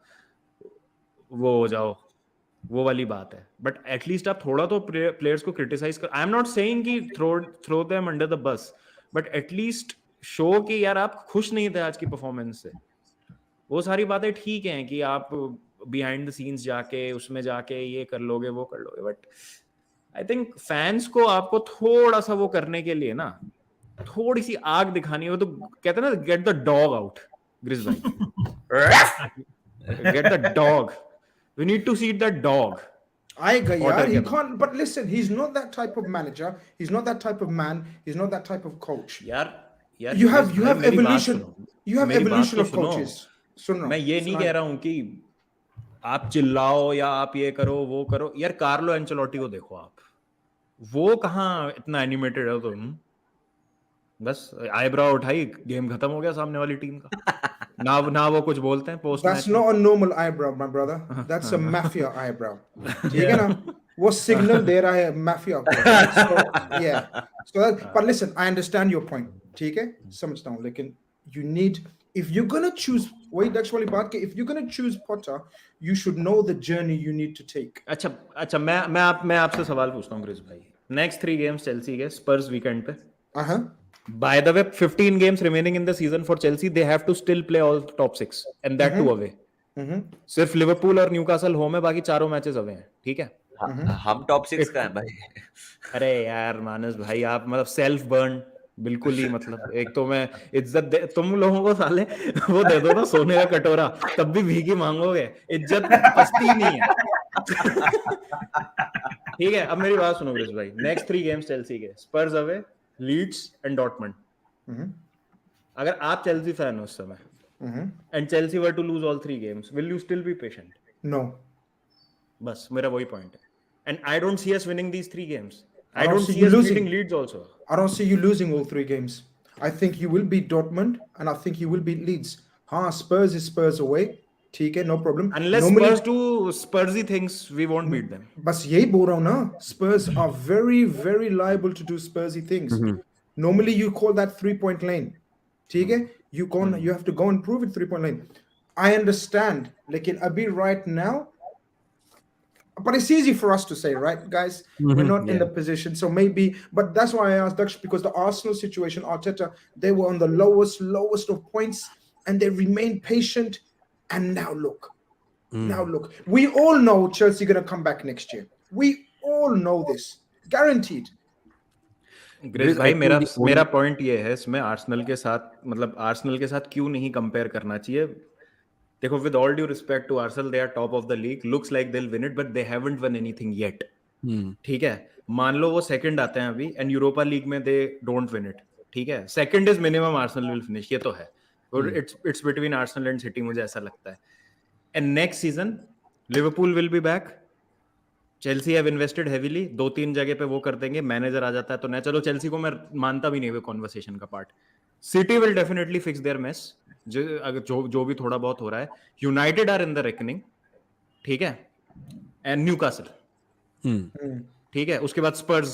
वो हो जाओ, वो वाली बात है, बट एटलीस्ट आप थोड़ा तो प्लेयर्स को क्रिटिसाइज कर। आई एम नॉट सेइंग कि throw them under the bus, but at least show कि यार आप खुश नहीं थे आज की परफॉर्मेंस से। वो सारी बातें ठीक हैं कि आप बिहाइंड द सीन्स जाके उसमें जाके ये कर लोगे वो कर लोगे, बट आई थिंक फैंस को आपको थोड़ा सा वो करने के लिए ना थोड़ी सी आग दिखानी हो, तो कहते हैं ना, get the dog out Grizz भाई, get the dog, we need to see the dog. I agree, yeah, he can't, but listen, he's not that type of manager, he's not that type of man, he's not that type of coach. यार you have evolution, you have evolution of coaches. सुनो, मैं ये नहीं कह रहा हूँ कि आप चिल्लाओ या आप ये करो वो करो। यार कार्लो एंचेलोटी को देखो आप, वो कहाँ इतना एनिमेटेड है, तो बस आईब्रो उठाई, गेम खत्म हो गया सामने वाली टीम का। ना वो कुछ बोलते हैं post match. That's not a normal eyebrow, my brother. That's a mafia eyebrow. ठीक है ना? वो signal दे रहा है mafia को। So yeah. So that, but listen, I understand your point. ठीक है? समझता हूँ, लेकिन you need, if you're gonna choose, वही दक्ष वाली बात कि if you're gonna choose Potter, you should know the journey you need to take. अच्छा मैं आपसे सवाल पूछता हूँ ग्रिज भाई। नेक्स्ट 3 गेम्स चेल्सी के, स्पर्स वीकेंड पे। By the way, 15 games remaining in the season for Chelsea. They have to still play all top 6, and that too away. सिर्फ लिवरपूल और न्यूकासल होम है, बाकी चारों मैचेस अवे हैं। ठीक है, हम टॉप 6 का है भाई। अरे यार मानस भाई, आप मतलब सेल्फ बर्न बिल्कुल ही, मतलब एक तो मैं इज्जत तुम लोगों को साले वो दे दो ना सोने का कटोरा, तब भी भीगी मांगोगे, इज्जत पसती नहीं है। ठीक है, अब मेरी बात सुनो ग्रिज भाई। नेक्स्ट 3 गेम्स चेल्सी के, Spurs away, Leeds and Dortmund. अगर आप चेल्सी फैन हो उस समय and Chelsea were to lose all 3 games, will you still be patient? No. बस मेरा वही पॉइंट है, and I don't see us winning these 3 games. I don't see us beating Leeds also. I don't see you losing all 3 games. I think you will beat Dortmund, and I think you will beat Leeds. Spurs is Spurs away. ठीक है, no problem. Unless Spurs do Spursy things, we won't beat them. बस यही बोल रहा हूँ ना, Spurs are very very liable to do Spursy things. Normally you call that 3-point lane. ठीक है, you have to go and prove it 3-point lane. I understand, लेकिन अभी right now, but it's easy for us to say, right, guys? We're not in the position, so maybe. But that's why I asked Daksh, because the Arsenal situation, Arteta, they were on the lowest of points, and they remained patient. And now look, we all know Chelsea gonna come back next year. We all know this, guaranteed. ग्रिज भाई, मेरा point ये है इसमें, Arsenal के साथ, मतलब Arsenal के साथ क्यों नहीं कंपेयर करना चाहिए। देखो, with all due respect to Arsenal, they are top of the league. Looks like they'll win it, but they haven't won anything yet. ठीक है, मान लो वो सेकंड आते हैं अभी, एंड यूरोपा लीग में they don't win it. ठीक है, second is minimum Arsenal will finish, ये तो है। और it's between Arsenal and City, मुझे ऐसा लगता है। And next season, Liverpool will be back. Chelsea have invested heavily. 2-3 जगह पे वो कर देंगे, मैनेजर आ जाता है तो ना, चलो चेल्सी को मैं मानता भी नहीं वो कॉन्वर्सेशन का part. City will definitely fix their mess, जो भी थोड़ा बहुत हो रहा है। United are in the reckoning, ठीक है, एंड न्यूकासल, ठीक है, उसके बाद स्पर्स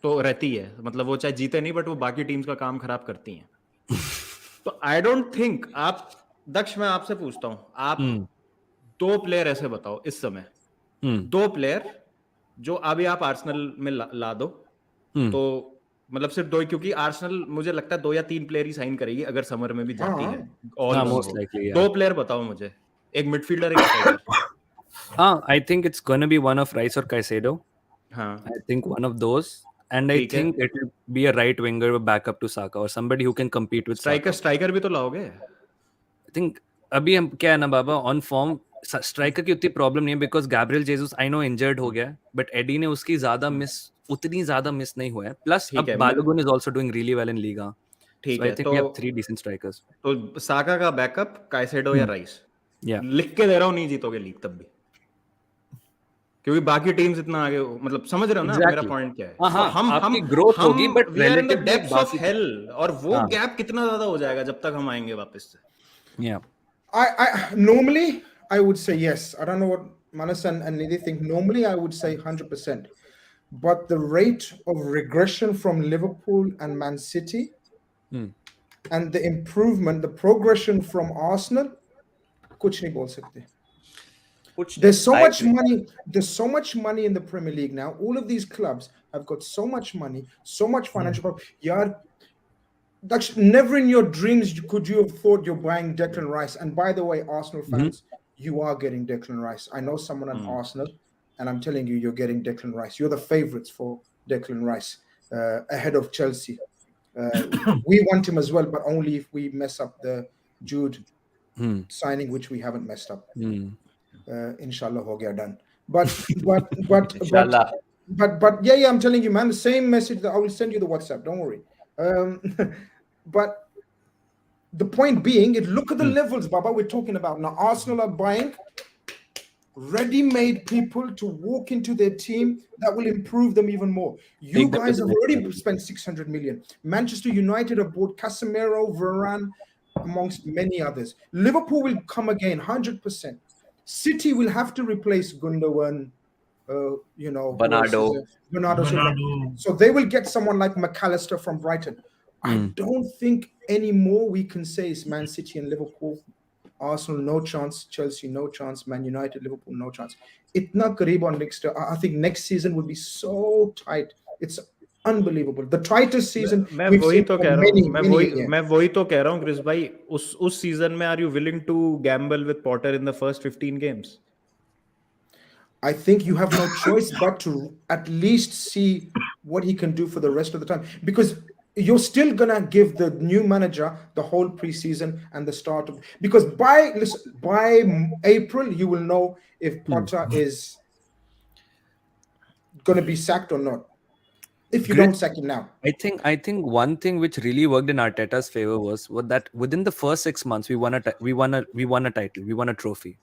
तो रहती है, मतलब वो चाहे जीते नहीं, बट वो बाकी टीम्स का काम खराब करती हैं। तो आई डोंट थिंक आप, दक्ष मैं आपसे पूछता हूं, आप 2 प्लेयर ऐसे बताओ इस समय, 2 प्लेयर जो अभी आप आर्सेनल में ला दो, तो मतलब सिर्फ 2, क्योंकि आर्सेनल मुझे लगता है 2 या 3 प्लेयर ही साइन करेगी अगर समर में भी जाती है। और मोस्ट लाइकली 2 प्लेयर बताओ मुझे, एक मिडफील्डर, एक striker. I think it's gonna be one of Rice or Caicedo. हाँ I think one of those, and I ठीक है. think it will be a right winger backup to Saka or somebody who can compete with Saka. Striker भी तो लाओगे. I think अभी हम क्या है ना बाबा ऑन फॉर्म स्ट्राइकर की उतनी प्रॉब्लम नहीं है because Gabriel Jesus I know injured हो गया बट एडी ने उसकी उतनी ज्यादा मिस नहीं हुआ है प्लस ठीक अब है, Balogun is also doing really well in Liga ठीक सो आई है. Think we have 3 decent strikers. तो साका का बैकअप काइसेडो या राइस. या लिख के दे रहा हूँ, नहीं जीतोगे लीग तब भी, क्योंकि बाकी टीम्स इतना आगे, मतलब समझ रहे हो ना मेरा पॉइंट क्या है. हाँ, हम आपकी ग्रोथ होगी but we are in the relatively depths of hell, और वो गैप कितना ज्यादा हो जाएगा जब तक हम आएंगे वापस से. या I normally I would say yes. I don't know what Manas and Nidhi think. Normally I would say 100%. But the rate of regression from Liverpool and Man City and the improvement, the progression from Arsenal, kuch nahi bol sakte. There's so much money. There's so much money in the Premier League now. All of these clubs have got so much money, so much financial power. Yaar, that's never in your dreams could you have thought you're buying Declan Rice. And by the way, Arsenal fans, you are getting Declan Rice. I know someone at Arsenal, and I'm telling you, you're getting Declan Rice. You're the favourites for Declan Rice ahead of Chelsea. We want him as well, but only if we mess up the Jude signing, which we haven't messed up. Inshallah, ho gaya done. But yeah, I'm telling you, man, the same message that I will send you the WhatsApp. Don't worry. But the point being, look at the levels, Baba, we're talking about now. Arsenal are buying ready-made people to walk into their team that will improve them even more. You guys have already spent 600 million. Manchester United have bought Casemiro, Varane, amongst many others. Liverpool will come again 100%. City will have to replace Gundogan, Bernardo. So they will get someone like McAllister from Brighton. I don't think anymore we can say it's Man City and Liverpool. Arsenal, no chance. Chelsea, no chance. Man United, Liverpool, no chance. Itna kareeb on next year. I think next season will be so tight. It's unbelievable. The tightest season. मैं वही तो कह रहा हूँ Grizz भाई, उस season में are you willing to gamble with Potter in the first 15 games? I think you have no choice but to at least see what he can do for the rest of the time, because you're still gonna give the new manager the whole preseason and the start of, because by April you will know if Potter is gonna be sacked or not. If you don't sack him now, I think one thing which really worked in Arteta's favor was that within the first 6 months we won a title, we won a trophy.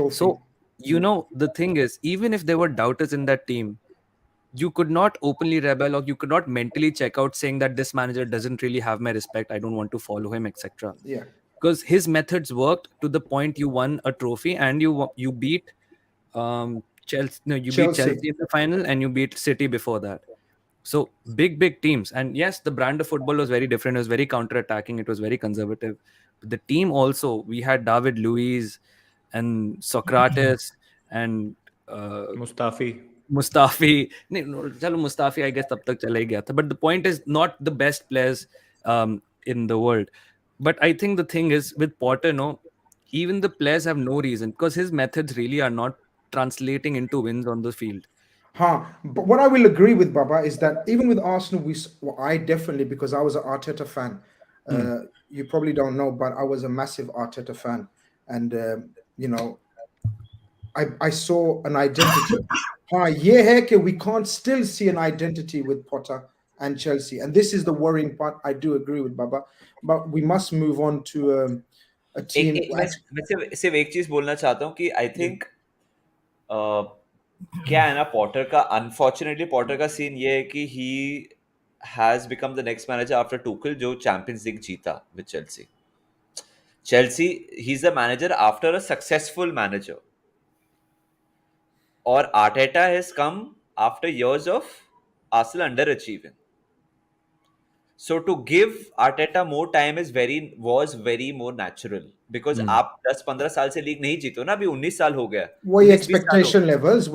So the thing is, even if there were doubters in that team, you could not openly rebel, or you could not mentally check out saying that this manager doesn't really have my respect, I don't want to follow him, etc. Yeah, because his methods worked to the point you won a trophy and you beat Chelsea. No, you beat Chelsea in the final and you beat City before that. So big teams. And yes, the brand of football was very different. It was very counter-attacking. It was very conservative. But the team also, we had David Luiz and Socrates and Mustafi. Mustafi, I guess tab tak chala hi gaya tha. But the point is not the best players in the world. But I think the thing is with Potter, even the players have no reason, because his methods really are not translating into wins on the field. But what I will agree with Baba is that even with Arsenal, I definitely, because I was an Arteta fan. You probably don't know, but I was a massive Arteta fan, and I saw an identity. We can't still see an identity with Potter and Chelsea, and this is the worrying part. I do agree with Baba, but we must move on to a team. मैं सिर्फ एक चीज बोलना चाहता हूँ कि I think क्या है ना, अनफॉर्चुनेटली पॉटर का सीन ये है कि he has become the next manager after Tuchel, जो चैंपियंस लीग जीता with Chelsea he is the manager after a successful manager, और Arteta has come after years of Arsenal underachieving. So to give Arteta more time was very more natural, because आप 10-15 साल से league नहीं जीतो ना, अभी 19 साल हो गया. वो expectation levels.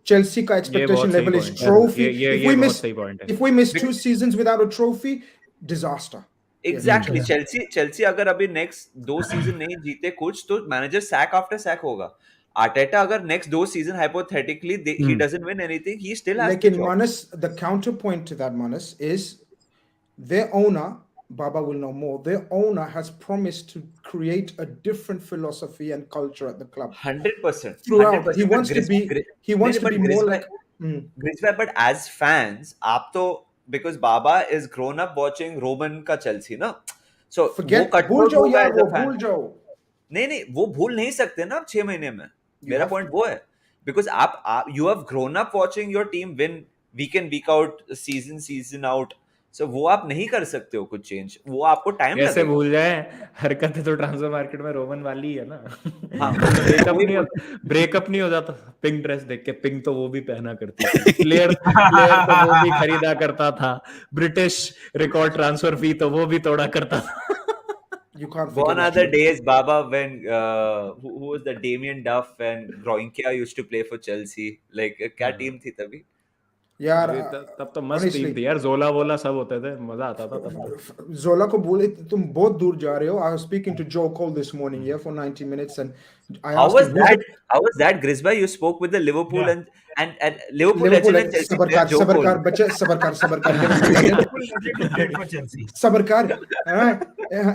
Chelsea का expectation level is trophy. If we miss 2 seasons without a trophy, disaster. Exactly. Chelsea अगर अभी next 2 season नहीं जीते कुछ, तो manager sack after sack होगा. Arteta अगर next 2 season hypothetically he doesn't win anything, he still has the Lekin job. Manas, the counterpoint to that, Manas, is their owner, Baba will know more, their owner has promised to create a different philosophy and culture at the club 100%. throughout. 100%. He wants to be more like Grizz bhai, but as fans, आप तो because Baba is grown up watching Roman का Chelsea ना, so forget, वो भूल cutthroat जाओ होगा यार, as a वो fan. भूल जाओ. नहीं वो भूल नहीं सकते ना 6 महीने में. मेरा point वो है, because आप you have grown up watching your team win week in week out, season out. So वो आप नहीं कर सकते हो कुछ चेंज, वो आपको टाइम लगेगा. कैसे भूल जाए, हरकतें तो ट्रांसफर मार्केट में रोमन वाली है ना. हाँ, ब्रेकअप नहीं हो जाता. पिंक ड्रेस देख के, पिंक तो वो भी पहना करती थी. प्लेयर तो वो भी खरीदा करता था. ब्रिटिश रिकॉर्ड ट्रांसफर फी तो वो भी तोड़ा करता था. You can't Gone are the days, Baba, when who was the Damien Duff and Groenke used to play for Chelsea. Like क्या टीम थी तभी? यार तब तो मस्त टीम थी यार. जोला वोला सब होते थे, मजा आता था तब. जोला को बोले तुम बहुत दूर जा रहे हो. I was speaking to Joe Cole this morning, yeah, for 90 minutes, and I asked him, how was that, Grizz bhai? You spoke with the Liverpool and Liverpool legend and Chelsea player Joe Cole. Sabarkar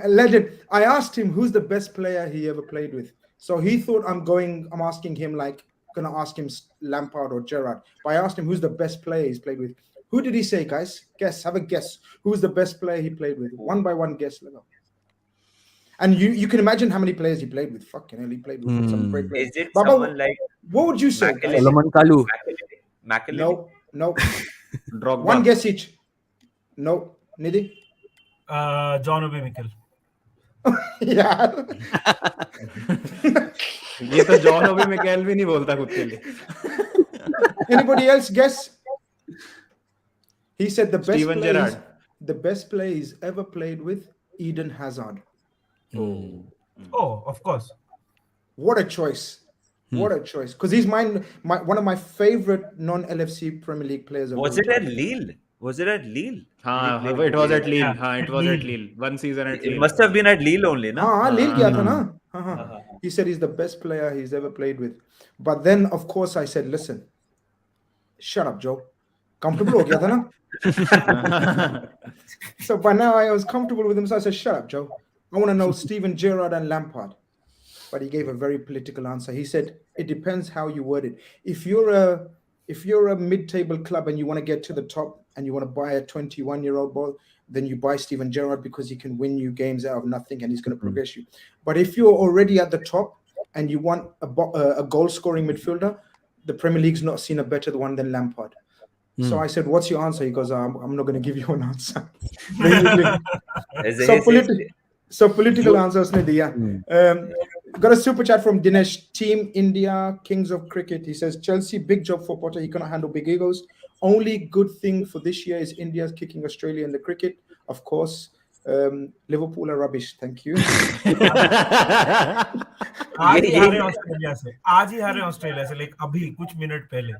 legend. I asked him who's the best player he ever played with. So he thought I'm asking him like, gonna ask him Lampard or Gerrard. But I asked him who's the best player he's played with. Who did he say, guys? Guess, have a guess. Who's the best player he played with? One by one guess. And you can imagine how many players he played with. Fucking hell, he played with some great players. Is it someone like what would you say? Solomon Kalou. No. One guess each. No. Nidhi? John Obi Mikel. यार ये तो John ओबी Mikel भी नहीं बोलता खुद के लिए. Anybody else guess? He said the best player he's ever played with, Eden Hazard. Oh, of course. What a choice. What a choice. Because he's one of my favorite non-LFC Premier League players. Was it at Lille? हाँ, it was at Lille. हाँ, it was at Lille. One season at Lille. It must have been at Lille only, na? हाँ, Lille गया था ना. He said he's the best player he's ever played with. But then, of course, I said, listen, shut up, Joe. Comfortable हो गया था ना? So by now I was comfortable with him. So I said, shut up, Joe. I want to know Steven Gerrard and Lampard. But he gave a very political answer. He said, it depends how you word it. If you're a mid-table club and you want to get to the top and you want to buy a 21-year-old ball, then you buy Steven Gerrard because he can win you games out of nothing and he's going to progress you. But if you're already at the top and you want a goal-scoring midfielder, the Premier League's not seen a better one than Lampard. So I said, what's your answer? He goes, I'm not going to give you an answer. So political answers, Nidhi. Got a super chat from Dinesh. Team India, Kings of Cricket. He says, Chelsea, big job for Potter. He cannot handle big egos. Only good thing for this year is India's kicking Australia in the cricket. Of course, Liverpool are rubbish. Thank you. आज ही हारे Australia से like अभी कुछ minute पहले.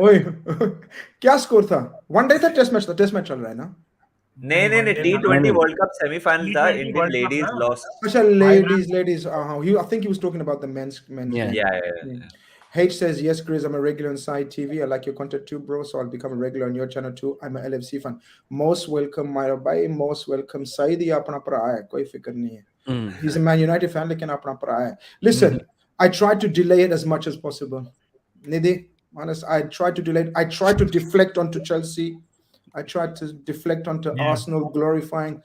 ओए क्या score था? One day था, टेस्ट मैच चल रहा है ना? नहीं T20 वर्ल्ड कप सेमीफाइनल था. Indian ladies lost. अच्छा, ladies. I think he was talking about the men's. Yeah. H says, yes, Grizz, I'm a regular on Side TV. I like your content too, bro. So I'll become a regular on your channel too. I'm an LFC fan. Most welcome, my bhai. Most welcome. Saidi apna pra hai. Koi fikr nahi hai. He's a Man United fan, lekin apna pra hai. Listen, I tried to delay it as much as possible. Nidhi, honest, I tried to delay it. I tried to deflect onto Chelsea. I tried to deflect onto Arsenal glorifying.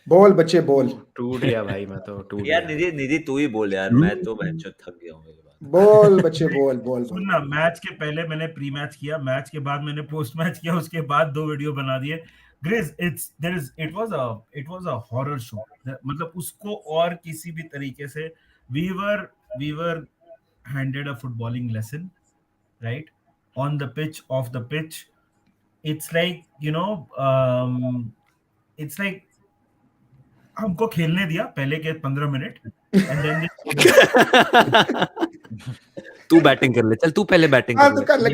बोल बच्चे बोल. टूट गया भाई, मैं तो टूट गया यार. निधि तू ही बोल यार, मैं तो बहनचोद थक गया हूं. बोल बच्चे बोल. सुन ना, मैच के पहले मैंने प्री मैच किया, मैच के बाद मैंने पोस्ट मैच किया, उसके बाद 2 वीडियो बना दिए. Grizz, it was a horror show. मतलब उसको और किसी भी तरीके से we were handed a footballing lesson, right? On the pitch, off the pitch. It's like, it's like हमको खेलने दिया पहले के 15 मिनट and then तू बैटिंग कर ले, चल तू पहले बैटिंग कर ले. कर ले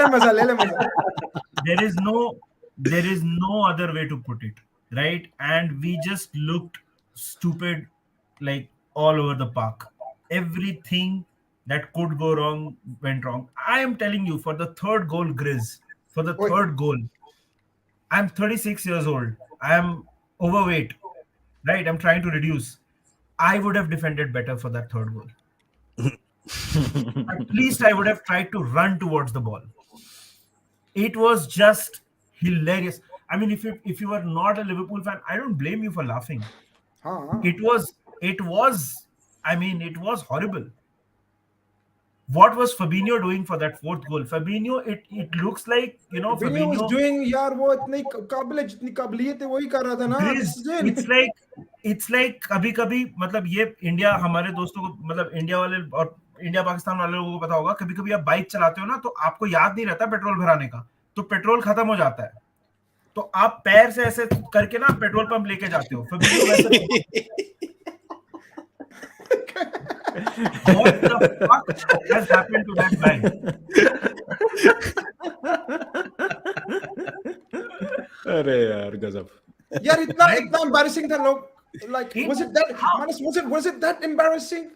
मजा. There is no other way to put it, right? And we just looked stupid, like all over the park. Everything that could go wrong went wrong. I am telling you, for the third goal, Grizz, for the Oi. third goal, I'm 36 years old. I am overweight, right? I'm trying to reduce. I would have defended better for that third goal. At least I would have tried to run towards the ball. It was just hilarious. I mean, if you are not a Liverpool fan, I don't blame you for laughing. It was, I mean, it was horrible. What was Fabinho doing for that fourth goal? Fabinho, it looks like, you know, Fabinho was doing, यार वो इतनी काबिलियत जितनी काबिलियत है वही कर रहा था ना. It's like कभी-कभी मतलब ये इंडिया हमारे दोस्तों को, मतलब इंडिया वाले और इंडिया पाकिस्तान वाले लोगों को पता होगा, कभी-कभी आप बाइक चलाते हो ना तो आपको याद नहीं रहता पेट्रोल भराने का, तो पेट्रोल खत्म हो जाता है, तो आप पैर से ऐसे करके ना पेट्रोल पंप लेके जाते हो. Fabinho वैसे what the fuck has happened to that guy? अरे यार गजब. यार इतना embarrassing था लोग. Like was it that embarrassing?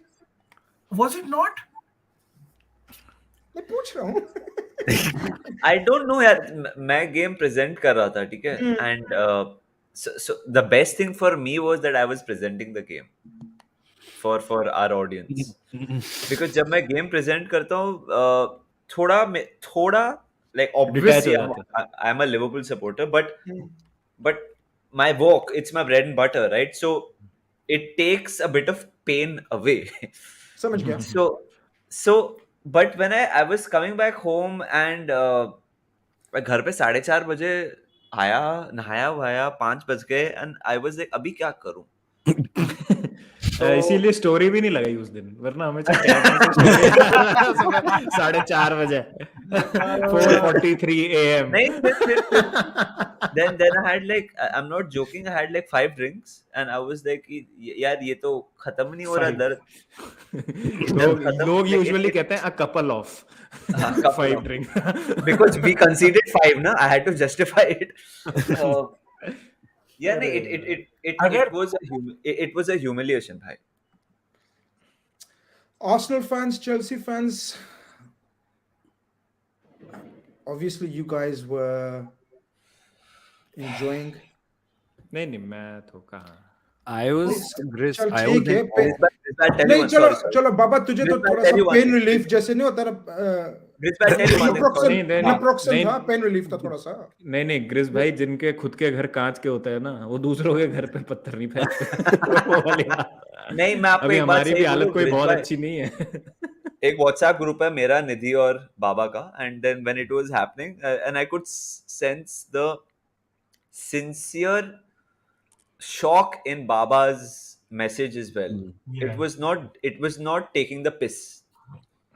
Was it not? मैं पूछ रहा हूँ. I don't know यार, मैं गेम प्रेजेंट कर रहा था, ठीक है, and so the best thing for me was that I was presenting the game for our audience, because जब मैं गेम प्रेजेंट करता हूँ थोड़ा like obviously I'm a Liverpool supporter, but my walk, it's my bread and butter, right? So it takes a bit of pain away. समझ गया. So but when I was coming back home and मैं घर पे 4:30 बजे आया, नहाया via, 5 बज गए, and I was like अभी क्या करूं. इसीलिए स्टोरी भी नहीं लगाई उस दिन, वरना हमें 4:30 बजे 4:43 AM. Then I had like, I'm not joking, I had like 5 drinks and I was like यार ये तो खत्म नहीं हो रहा दर्द. लोग यूजुअली कहते हैं a couple of 5 drinks because we conceded 5 na, I had to justify it. Yeah, it was a humiliation, bhai. Arsenal fans, Chelsea fans, obviously you guys were enjoying. नहीं मैं तो कहाँ. I was Grizz. नहीं चलो बाबा, तुझे तो थोड़ा सा पेन रिलीफ जैसे नहीं होता ना. पेन रिलीफ था थोड़ा सा. नहीं ग्रिज भाई, जिनके खुद के घर कांच के होते हैं ना, वो दूसरों के घर पे पत्थर नहीं फेंकते. नहीं, मैं आपको एक बात, हमारी भी हालत कोई बहुत अच्छी नहीं है. एक व्हाट्सएप ग्रुप है मेरा, निधि और बाबा का, and then when it was happening and I could sense the sincere shock in Baba's message as well. It was not taking the piss.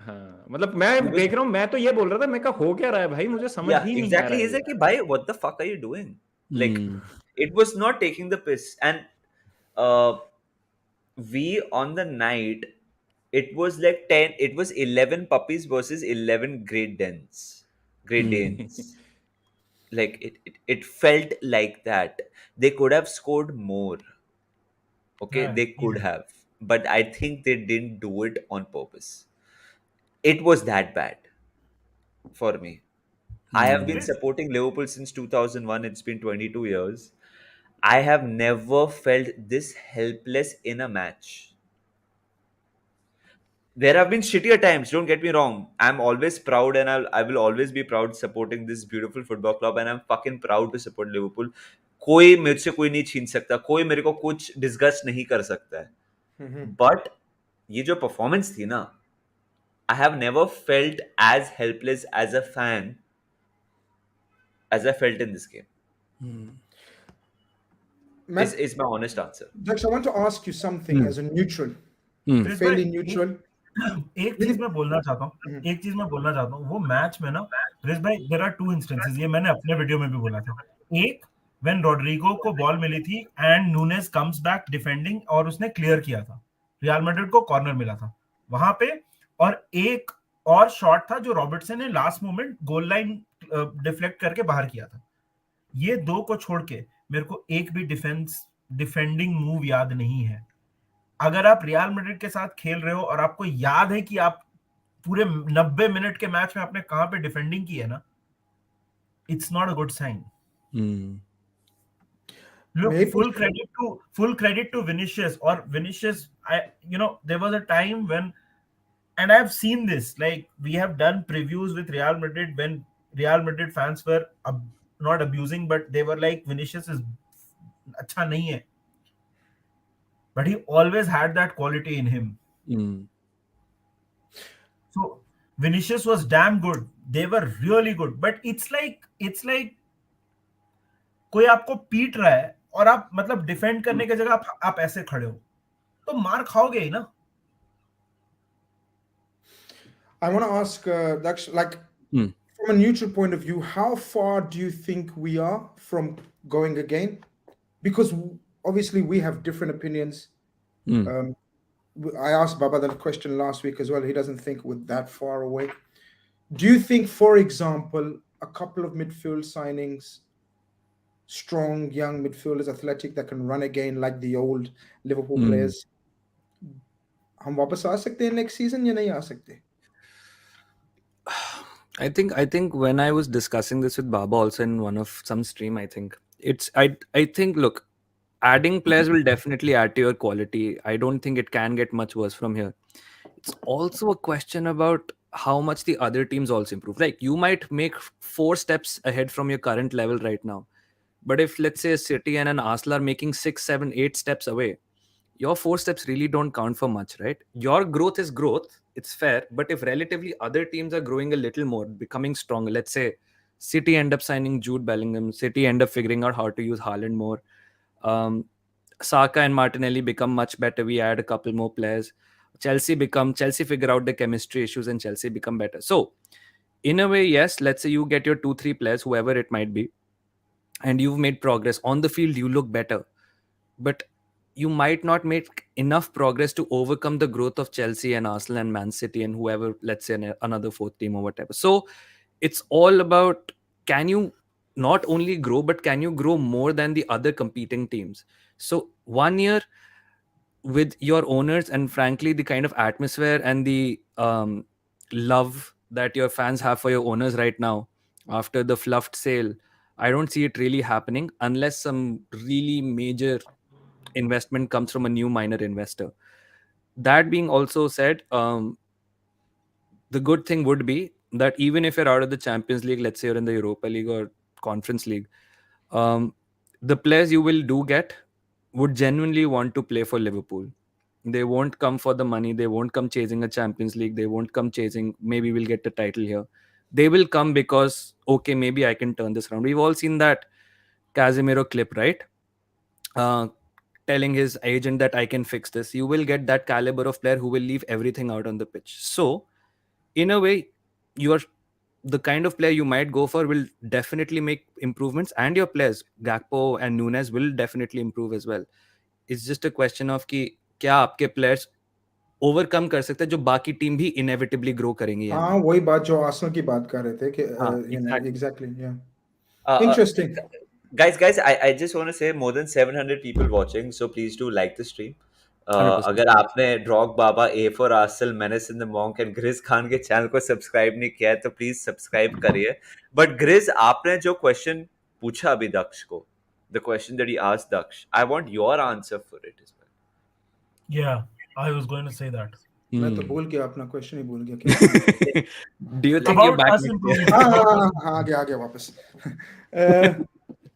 हाँ, मतलब मैं देख रहा हूँ, मैं तो ये बोल रहा था, मैं कहा हो क्या रहा है भाई, मुझे समझ ही नहीं आ रहा है. Exactly, is कि भाई what the fuck are you doing? Like it was not taking the piss, and we on the night, it was like 11 puppies versus 11 Great Danes. Like it felt like that. They could have scored more. Okay, they could have, but I think they didn't do it on purpose. It was that bad for me. I have been supporting Liverpool since 2001. It's been 22 years. I have never felt this helpless in a match. There have been shittier times, don't get me wrong. I'm always proud and I will always be proud supporting this beautiful football club, and I'm fucking proud to support Liverpool. कोई मेरे से कोई नहीं छीन सकता, कोई मेरे को कुछ डिस्गस्ट नहीं कर सकता है. But ये जो परफॉर्मेंस थी ना, I have never felt as helpless as a fan as I felt in this game. Is my honest answer. Dex, I want to ask you something as a neutral, fairly neutral. एक चीज मैं बोलना चाहता हूँ, वो match में ना ग्रिज भाई, देयर आर 2 इंस्टेंसेस, ये मैंने अपने वीडियो में भी बोला था. एक, व्हेन रोड्रिगो को बॉल मिली थी and Nunez comes back defending और उसने क्लियर किया था, रियल मैड्रिड को कॉर्नर मिला था वहां पे, और एक और शॉट था जो रॉबर्टसन ने last moment goal line deflect करके बाहर किया था. ये 2 को छोड़ के मेरे को एक भी डिफेंस डिफेंडिंग मूव याद नहीं है. अगर आप रियल मैड्रिड के साथ खेल रहे हो और आपको याद है कि आप पूरे 90 मिनट के मैच में आपने कहां पे डिफेंडिंग की है ना, it's not a good sign. Look, Maybe. full credit to Vinicius. Or Vinicius, there was a time when, and I've seen this. Like, we have done previews with Real Madrid when Real Madrid fans were not abusing, but they were like, Vinicius is अच्छा नहीं है. But he always had that quality in him. So Vinicius was damn good. They were really good. But it's like कोई आपको पीट रहा है और आप मतलब डिफेंड करने की जगह आप ऐसे खड़े हो, तो मार खाओगे ही ना. I want to ask, Daksh, like, from a neutral point of view, how far do you think we are from going again? Because obviously we have different opinions. I asked Baba that question last week as well. He doesn't think we're that far away. Do you think, for example, a couple of midfield signings, strong young midfielders, athletic, that can run again like the old Liverpool players, हम वापस आ सकते हैं next season या नहीं आ सकते? I think when I was discussing this with Baba also in one of some stream, I think look, adding players will definitely add to your quality. I don't think it can get much worse from here. It's also a question about how much the other teams also improve. Like, you might make 4 steps ahead from your current level right now, but if, let's say, a City and an Arsenal are making 6, 7, 8 steps away, your 4 steps really don't count for much, right? Your growth is growth, it's fair, but if relatively other teams are growing a little more, becoming stronger, let's say City end up signing Jude Bellingham, City end up figuring out how to use Haaland more, Saka and Martinelli become much better, we add a couple more players, Chelsea figure out the chemistry issues and Chelsea become better. So in a way, yes, let's say you get your 2-3 players, whoever it might be, and you've made progress on the field, you look better, but you might not make enough progress to overcome the growth of Chelsea and Arsenal and Man City and whoever, let's say another 4th team or whatever. So it's all about, can you not only grow, but can you grow more than the other competing teams? So 1 year with your owners and frankly the kind of atmosphere and the love that your fans have for your owners right now after the fluffed sale, I don't see it really happening unless some really major investment comes from a new minor investor. That being also said, the good thing would be that even if you're out of the Champions League, let's say you're in the Europa League or Conference League, the players you will do get would genuinely want to play for Liverpool. They won't come for the money. They won't come chasing a Champions League. They won't come chasing, maybe we'll get the title here. They will come because, okay, maybe I can turn this around. We've all seen that Casemiro clip, right? Telling his agent that I can fix this. You will get that caliber of player who will leave everything out on the pitch. So, in a way, you are the kind of player you might go for will definitely make improvements, and your players, Gakpo and Nunes, will definitely improve as well. It's just a question of कि क्या आपके players overcome कर सकते हैं जो बाकी team भी inevitably grow करेंगी. हाँ, वही बात जो आर्सेनल की बात कर रहे थे कि exactly, yeah. Interesting. Guys, I just want to say more than 700 people watching, so please do like the stream. 100%. अगर आपने ड्रॉग बाबा, A for Arsenal, menace in the monk and Grizz Khan के चैनल को सब्सक्राइब नहीं किया है तो प्लीज सब्सक्राइब करिए. बट ग्रिज, आपने जो क्वेश्चन पूछा अभी दक्ष को, the question that he asked Daksh, I want your answer for it as well. Yeah, I was going to say that. मैं तो भूल गया, अपना क्वेश्चन ही भूल गया. Do you think you're back? हाँ, आ गया वापस.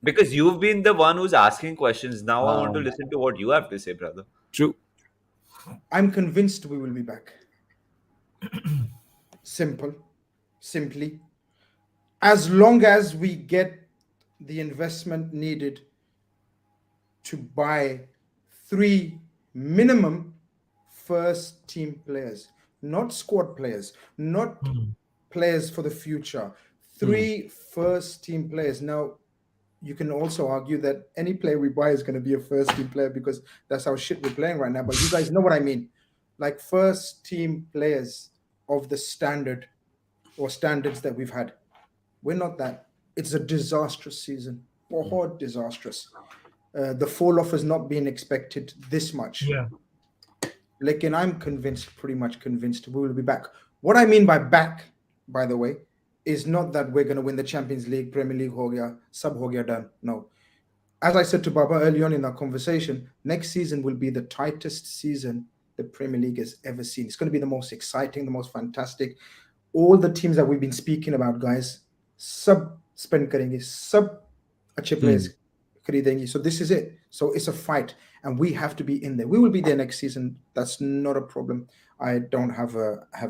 Because you've been the one who's asking questions. Now I want to listen to what you have to say, brother. True. I'm convinced we will be back. Simply. As long as we get the investment needed to buy 3 minimum first team players, not squad players, not players for the future, 3 first team players. Now, you can also argue that any player we buy is going to be a first team player because that's how shit we're playing right now. But you guys know what I mean. Like first team players of the standard or standards that we've had. We're not that. It's a disastrous season. Disastrous. The fall off has not been expected this much. Yeah. Like, and I'm pretty much convinced we will be back. What I mean by back, by the way, is not that we're going to win the Champions League, Premier League, ho gaya, sab ho gaya, done. No. As I said to Baba early on in our conversation, next season will be the tightest season the Premier League has ever seen. It's going to be the most exciting, the most fantastic. All the teams that we've been speaking about, guys, sub spend karenge, sub achhe players kharidenge. So this is it. So it's a fight, and we have to be in there. We will be there next season. That's not a problem. I don't have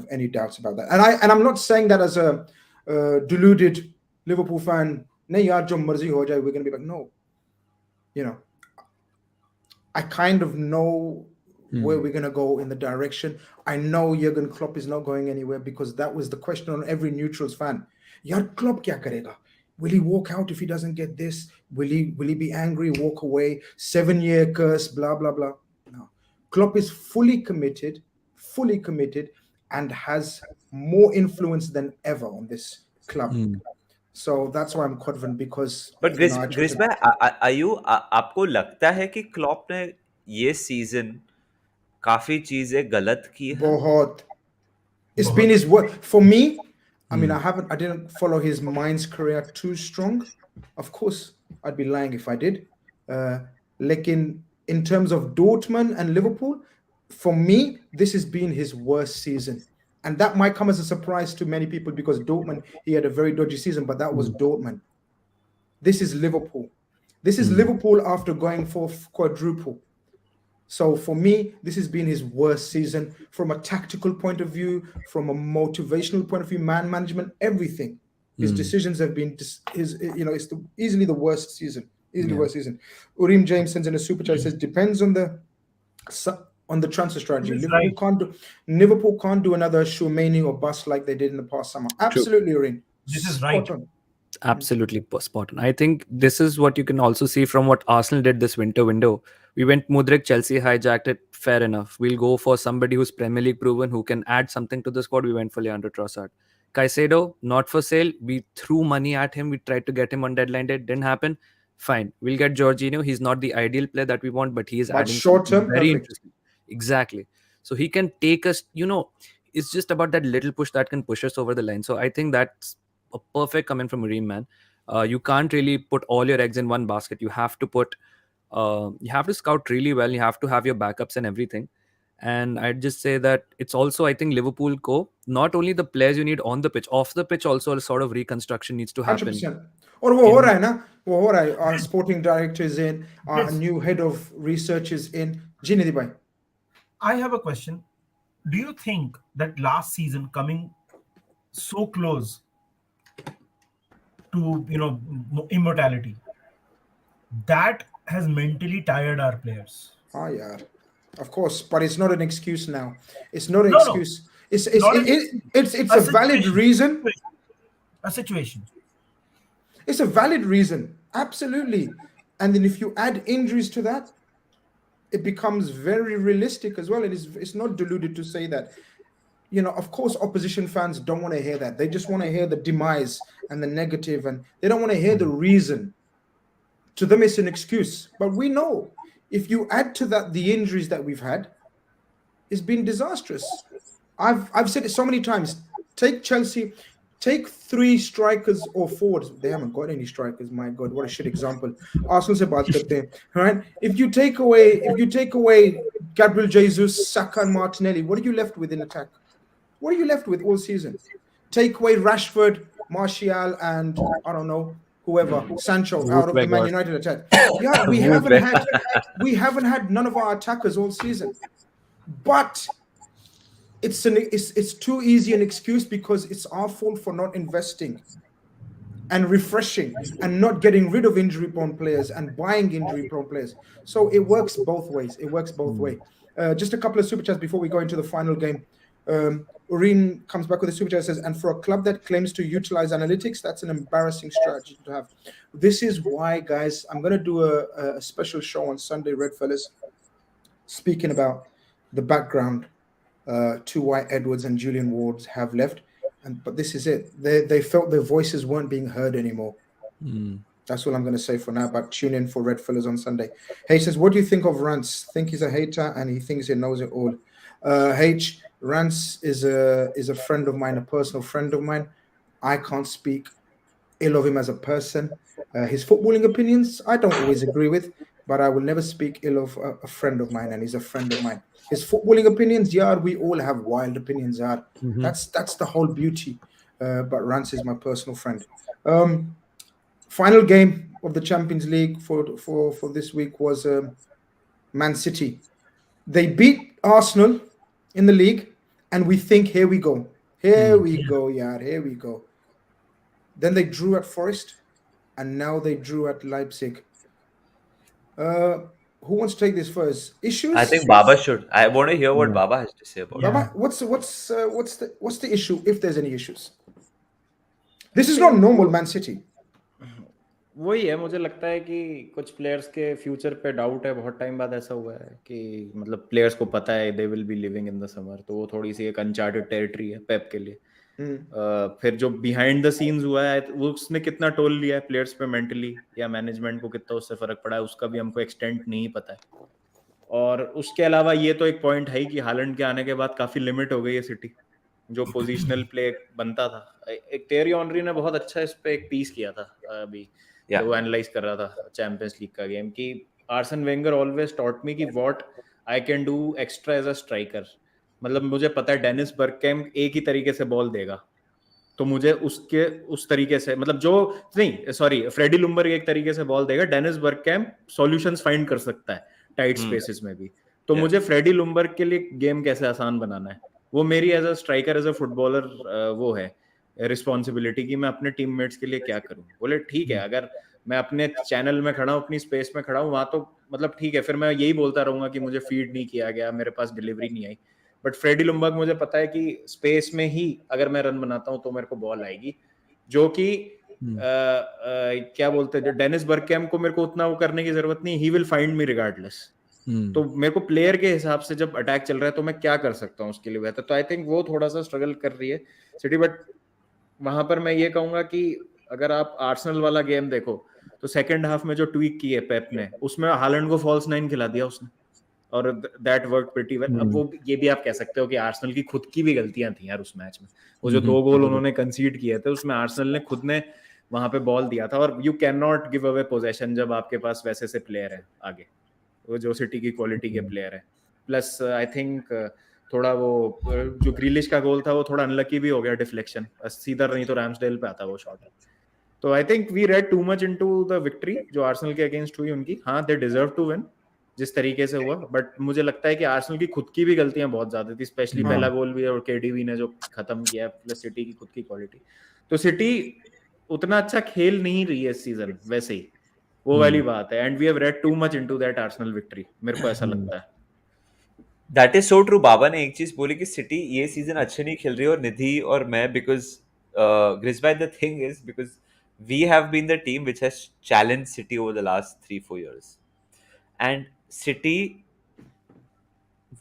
any doubts about that. And I'm not saying that as a deluded Liverpool fan. Nahi yaar, jo marzi ho jaye, we're going to be like, no. You know, I kind of know where we're going to go in the direction. I know Jurgen Klopp is not going anywhere, because that was the question on every neutrals fan. Yaar, Klopp kya karega? Will he walk out if he doesn't get this? Will he be angry, walk away? 7-year curse, blah, blah, blah. No. Klopp is fully committed, and has more influence than ever on this club. So that's why I'm confident, because. But Grizz bhai, आपको लगता है कि Klopp ने ये season काफी चीजें गलत की है? बहुत. It's been his work for me. I mean, I didn't follow his Mainz career too strong. Of course, I'd be lying if I did. Like in terms of Dortmund and Liverpool, for me, this has been his worst season. And that might come as a surprise to many people, because Dortmund, he had a very dodgy season, but that was Dortmund. This is Liverpool. This is Liverpool after going for quadruple. So for me, this has been his worst season from a tactical point of view, from a motivational point of view, man management, everything. His decisions have been, it's easily the worst season. The worst season. Urim James sends in a super chat, says, depends on the transfer strategy. Liverpool can't do another Shoemani or bust like they did in the past summer. Absolutely, Urim. This is right. Absolutely spot on. I think this is what you can also see from what Arsenal did this window. We went Mudryk, Chelsea hijacked it. Fair enough. We'll go for somebody who's Premier League proven, who can add something to the squad. We went for Leandro Trossard. Caicedo, not for sale. We threw money at him. We tried to get him on deadline day. Didn't happen. Fine. We'll get Jorginho. He's not the ideal player that we want, but he is adding short term, very interesting. Exactly. So he can take us, it's just about that little push that can push us over the line. So I think that's a perfect comment from Urim, man. You can't really put all your eggs in one basket. You have to scout really well. You have to have your backups and everything. And I'd just say that it's also, I think, Liverpool not only the players you need on the pitch, off the pitch also a sort of reconstruction needs to happen. 100%. Or wo ho raha hai na? Wo ho raha hai. Our sporting director is in, our new head of research is in. Jinidi bhai. I have a question. Do you think that last season coming so close to immortality, that has mentally tired our players? Yeah, of course, but it's not an excuse now. It's not an excuse. No. It's a valid reason. A situation. It's a valid reason, absolutely. And then if you add injuries to that, it becomes very realistic as well. And it's not deluded to say that. Of course, opposition fans don't want to hear that. They just want to hear the demise and the negative, and they don't want to hear the reason. To them, it's an excuse. But we know if you add to that the injuries that we've had, it's been disastrous. I've said it so many times. Take Chelsea, take 3 strikers or forwards. They haven't got any strikers. My God, what a shit example. Arsenal se baat karte hain, right? If you take away Gabriel Jesus, Saka, and Martinelli, what are you left with in attack? What are you left with all season? Take away Rashford, Martial, and I don't know, whoever, Sancho out of the Man United attack. Yeah, we haven't had none of our attackers all season. But it's too easy an excuse, because it's our fault for not investing and refreshing and not getting rid of injury-prone players and buying injury-prone players. So it works both ways. Just a couple of super chats before we go into the final game. Urim comes back with a super chat, says, and for a club that claims to utilize analytics, that's an embarrassing strategy to have. This is why, guys, I'm going to do a special show on Sunday, RedFellas, speaking about the background to why Edwards and Julian Ward have left. But this is it. They felt their voices weren't being heard anymore. That's all I'm going to say for now. But tune in for RedFellas on Sunday. H says, "What do you think of Rance? Think he's a hater and he thinks he knows it all." H, Rance is a friend of mine, a personal friend of mine. I can't speak ill of him as a person. His footballing opinions, I don't always agree with, but I will never speak ill of a friend of mine, and he's a friend of mine. His footballing opinions, yeah, we all have wild opinions, yeah. That's the whole beauty. But Rance is my personal friend. Final game of the Champions League for this week was Man City. They beat Arsenal in the league, and we think, here we go. Here we go, yeah, here we go. Then they drew at Forest, and now they drew at Leipzig. Who wants to take this first? Issues? I think Baba should. I want to hear what Baba has to say about it. Baba, what's the issue, if there's any issues? This is not normal Man City. वही है, मुझे लगता है कि कुछ players के future पे doubt है. बहुत टाइम बाद ऐसा हुआ है कि मतलब प्लेयर्स को पता है they will be living in the summer, तो वो थोड़ी सी एक अनचार्टेड टेरिटरी है पेप के लिए. फिर जो बिहाइंड द सीन्स हुआ है वो उसने कितना टोल लिया है प्लेयर्स पे मेंटली, या मैनेजमेंट को कितना उससे फर्क पड़ा है, उसका भी हमको एक्सटेंट नहीं पता है. और उसके अलावा ये तो एक पॉइंट है कि हालैंड के आने के बाद काफी लिमिट हो गई है सिटी, जो पोजीशनल प्ले बनता था. एक टेरी ऑनरी ने बहुत अच्छा इस पे एक पीस किया था अभी, वो एनालाइज कर रहा था चैंपियंस लीग का गेम, कि Arsène Wenger always taught me कि what I can do extra as a striker. मतलब मुझे पता है डेनिस बर्गकैम्प एक ही तरीके से बॉल देगा, तो मुझे उसके उस तरीके से, मतलब जो नहीं सॉरी फ्रेडी लुम्बर्ग एक तरीके से बॉल देगा, डेनिस बर्गकैम्प सॉल्यूशंस फाइंड कर सकता है टाइट स्पेसेस में भी. तो मुझे फ्रेडी लुम्बर्ग के लिए गेम कैसे आसान बनाना है, वो मेरी as a striker as a footballer वो है रिस्पॉन्सिबिलिटी कि मैं अपने टीममेट्स के लिए क्या करूं. बोले ठीक है, अगर मैं अपने चैनल में खड़ा हूं, अपनी स्पेस में खड़ा हूं, वहां तो मतलब ठीक है, फिर मैं यही बोलता रहूंगा कि मुझे फीड नहीं किया गया, मेरे पास डिलीवरी नहीं आई. बट फ्रेडी लुम्बर्ग मुझे पता है कि स्पेस में ही अगर मैं रन बनाता हूं तो मेरे को बॉल आएगी, जो कि क्या बोलते हैं, डेनिस बर्गकैम्प को मेरे को उतना वो करने की जरूरत नहीं, he will find me regardless. तो मेरे को प्लेयर के हिसाब से जब अटैक चल रहा है तो मैं क्या कर सकता हूँ उसके लिए बेहतर. तो आई थिंक वो थोड़ा सा स्ट्रगल कर रही है सिटी. बट वहां पर मैं ये कहूंगा कि अगर आप आर्सेनल वाला गेम देखो तो सेकंड हाफ में जो ट्वीक की है पेप ने, उसमें हालैंड को फॉल्स 9 खिला दिया उसने, और दैट वर्क प्रीटी वेल. अब वो ये भी आप कह सकते हो कि आर्सेनल की खुद की भी गलतियां थी यार उस मैच में. वो जो 2 गोल उन्होंने कंसीड किए थे उसमें आर्सेनल ने खुद ने वहां पे बॉल दिया था. और you can not give away possession जब आपके पास वैसे से प्लेयर है आगे, वो जो सिटी की क्वालिटी के प्लेयर है. प्लस आई थिंक थोड़ा वो जो ग्रिलिश का गोल था वो थोड़ा अनलकी भी हो गया, डिफ्लेक्शन, सीधा नहीं तो रैम्सडेल पे आता वो शॉट. तो I think we read too much into the victory जो आर्सेनल के अगेंस्ट हुई उनकी. हाँ, दे डिजर्व टू विन जिस तरीके से हुआ, बट मुझे लगता है कि आर्सेनल की खुद की भी गलतियां बहुत ज्यादा थी, स्पेशली पहला गोल भी और केडीवी ने जो खत्म किया, प्लस सिटी की खुद की क्वालिटी. तो सिटी उतना अच्छा खेल नहीं रही है इस सीजन वैसे ही, वो वाली बात है. And we have read too much into that Arsenal victory, मेरे को ऐसा लगता है. That is so true. बाबा ने एक चीज बोली कि सिटी ये सीजन अच्छे नहीं खेल रही, और निधि और मैं, बिकॉज ग्रिज भाई the thing is because we have been the team which has challenged City over the last 3-4 years, and City,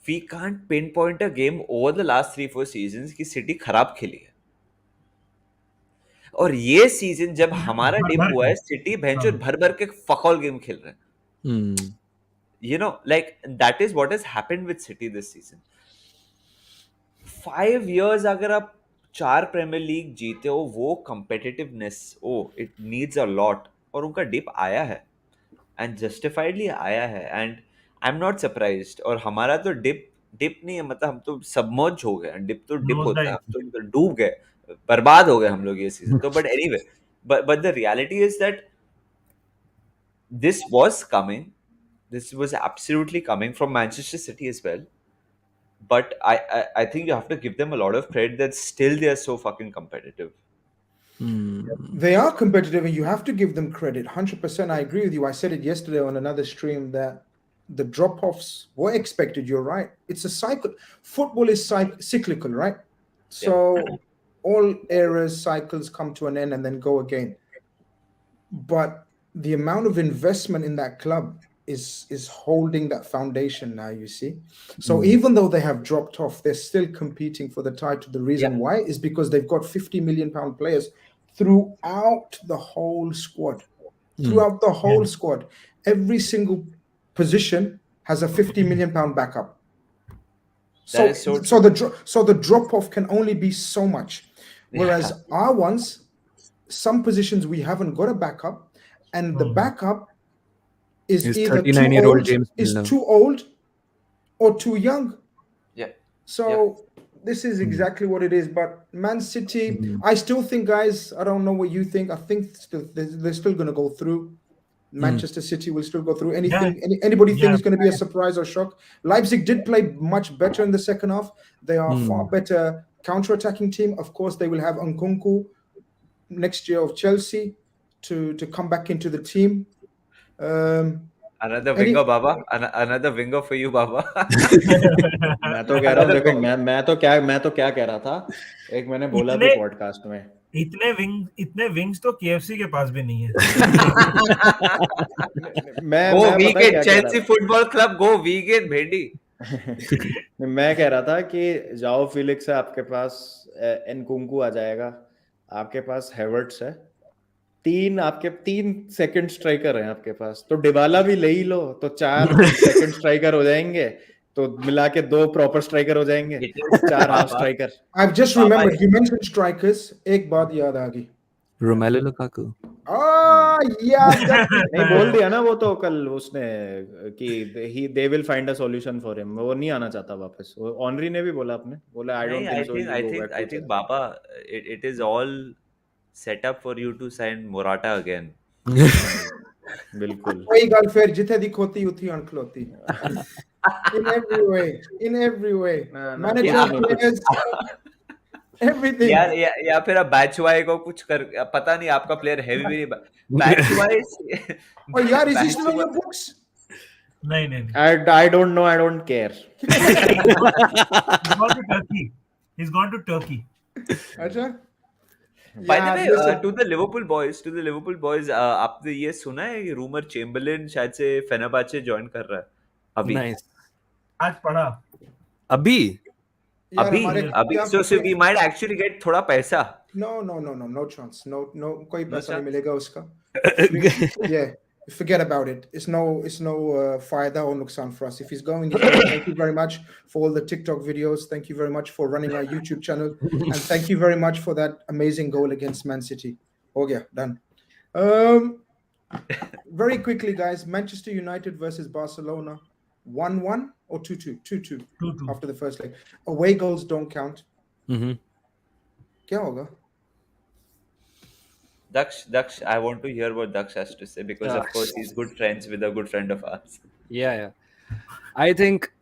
we can't pinpoint a game over the last 3-4 seasons कि city खराब खेली है. और ये season जब हमारा dip हुआ है, सिटी भैंचो भर भर के फकॉल गेम खेल रहे हैं. You know, like that is what has happened with City this season. 5 years अगर आप 4 प्रीमियर लीग जीते हो, वो competitiveness, it needs a lot. और उनका डिप आया है, and justifiedly आया है, and I'm not surprised. और हमारा तो डिप नहीं है, मतलब हम तो सबमर्ज हो गए. डिप तो डिप होता है, हम तो डूब गए, बर्बाद हो गए हम लोग ये सीजन तो. But anyway, but the reality is that this was coming. This was absolutely coming from Manchester City as well. But I think you have to give them a lot of credit that still they are so fucking competitive. They are competitive, and you have to give them credit. 100%, I agree with you. I said it yesterday on another stream that the drop-offs were expected. You're right. It's a cycle. Football is cyclical, right? So all eras, cycles come to an end and then go again. But the amount of investment in that club is holding that foundation now, you see. So even though they have dropped off, they're still competing for the title. The reason why is because they've got £50 million players throughout the whole squad. throughout the whole squad. Every single position has a 50 million pound backup. So, That is so so the drop off can only be so much. Whereas our ones, some positions we haven't got a backup, and the backup is either 39-year-old James is Milner. too old or too young. Yeah. So this is exactly what it is. But Man City, I still think, guys, I don't know what you think. I think they're still going to go through. Manchester City will still go through. Anybody think it's going to be a surprise or shock? Leipzig did play much better in the second half. They are a far better counter-attacking team. Of course, they will have Nkunku next year of Chelsea to come back into the team. Another winger, Baba. Another winger for you, Baba. मैं तो कह रहा हूँ, देखो मैं तो क्या कह रहा था, एक मैंने बोला भी पॉडकास्ट में, इतने विंग्स तो KFC के पास भी नहीं है. Go vegan, Chelsea Football Club, go vegan, भेड़ी. मैं कह रहा था कि जाओ फिलिक्स है आपके पास, एनकुंकू आ जाएगा, आपके पास हेवर्ट्स है, तीन सेकंड स्ट्राइकर हैं आपके पास, तो डिबाला भी ले ही लो, तो 4 सेकंड स्ट्राइकर हो जाएंगे, तो मिला के 2 प्रॉपर स्ट्राइकर हो जाएंगे, 4 half striker. I've just remembered, you mentioned strikers, एक बात याद आ गई, रोमेलो लुकाकू. नहीं बोल दिया ना वो तो कल उसने कि they will find a solution for him, वो नहीं आना चाहता वापस. ऑनरी ने भी बोला, आपने बोला I don't think so. I think Baba, it is all set up for you to sign Morata again. बिल्कुल. वही गल फिर जिथे दी खोती उठी अनखलोती. In every way. Manager, players, everything. या फिर अब बैचवाई को कुछ कर, पता नहीं आपका प्लेयर हैवी भी नहीं, बैचवाई. और यार, is he still on your books? नहीं. I don't know, I don't care. He's gone to Turkey. अच्छा. By the way, to the Liverpool boys, आपने ये सुना है कि रूमर चेम्बरलिन शायद से फेनेर्बाचे ज्वाइन कर रहा है अभी. Nice. आज पढ़ा. अभी so we might actually get थोड़ा पैसा. No chance. No कोई पैसा नहीं मिलेगा उसका. Yeah, forget about it. It's no फायदा और नुकसान for us. If he's going, thank you very much for all the TikTok videos. Thank you very much for running our YouTube channel, and thank you very much for that amazing goal against Man City. हो गया, done. Very quickly, guys, Manchester United versus Barcelona, 1-1 or 2-2? 2-2 after the first leg. Away goals don't count. क्या होगा? Daksh, I want to hear what Daksh has to say, because of course he's good friends with a good friend of ours. Yeah. I think,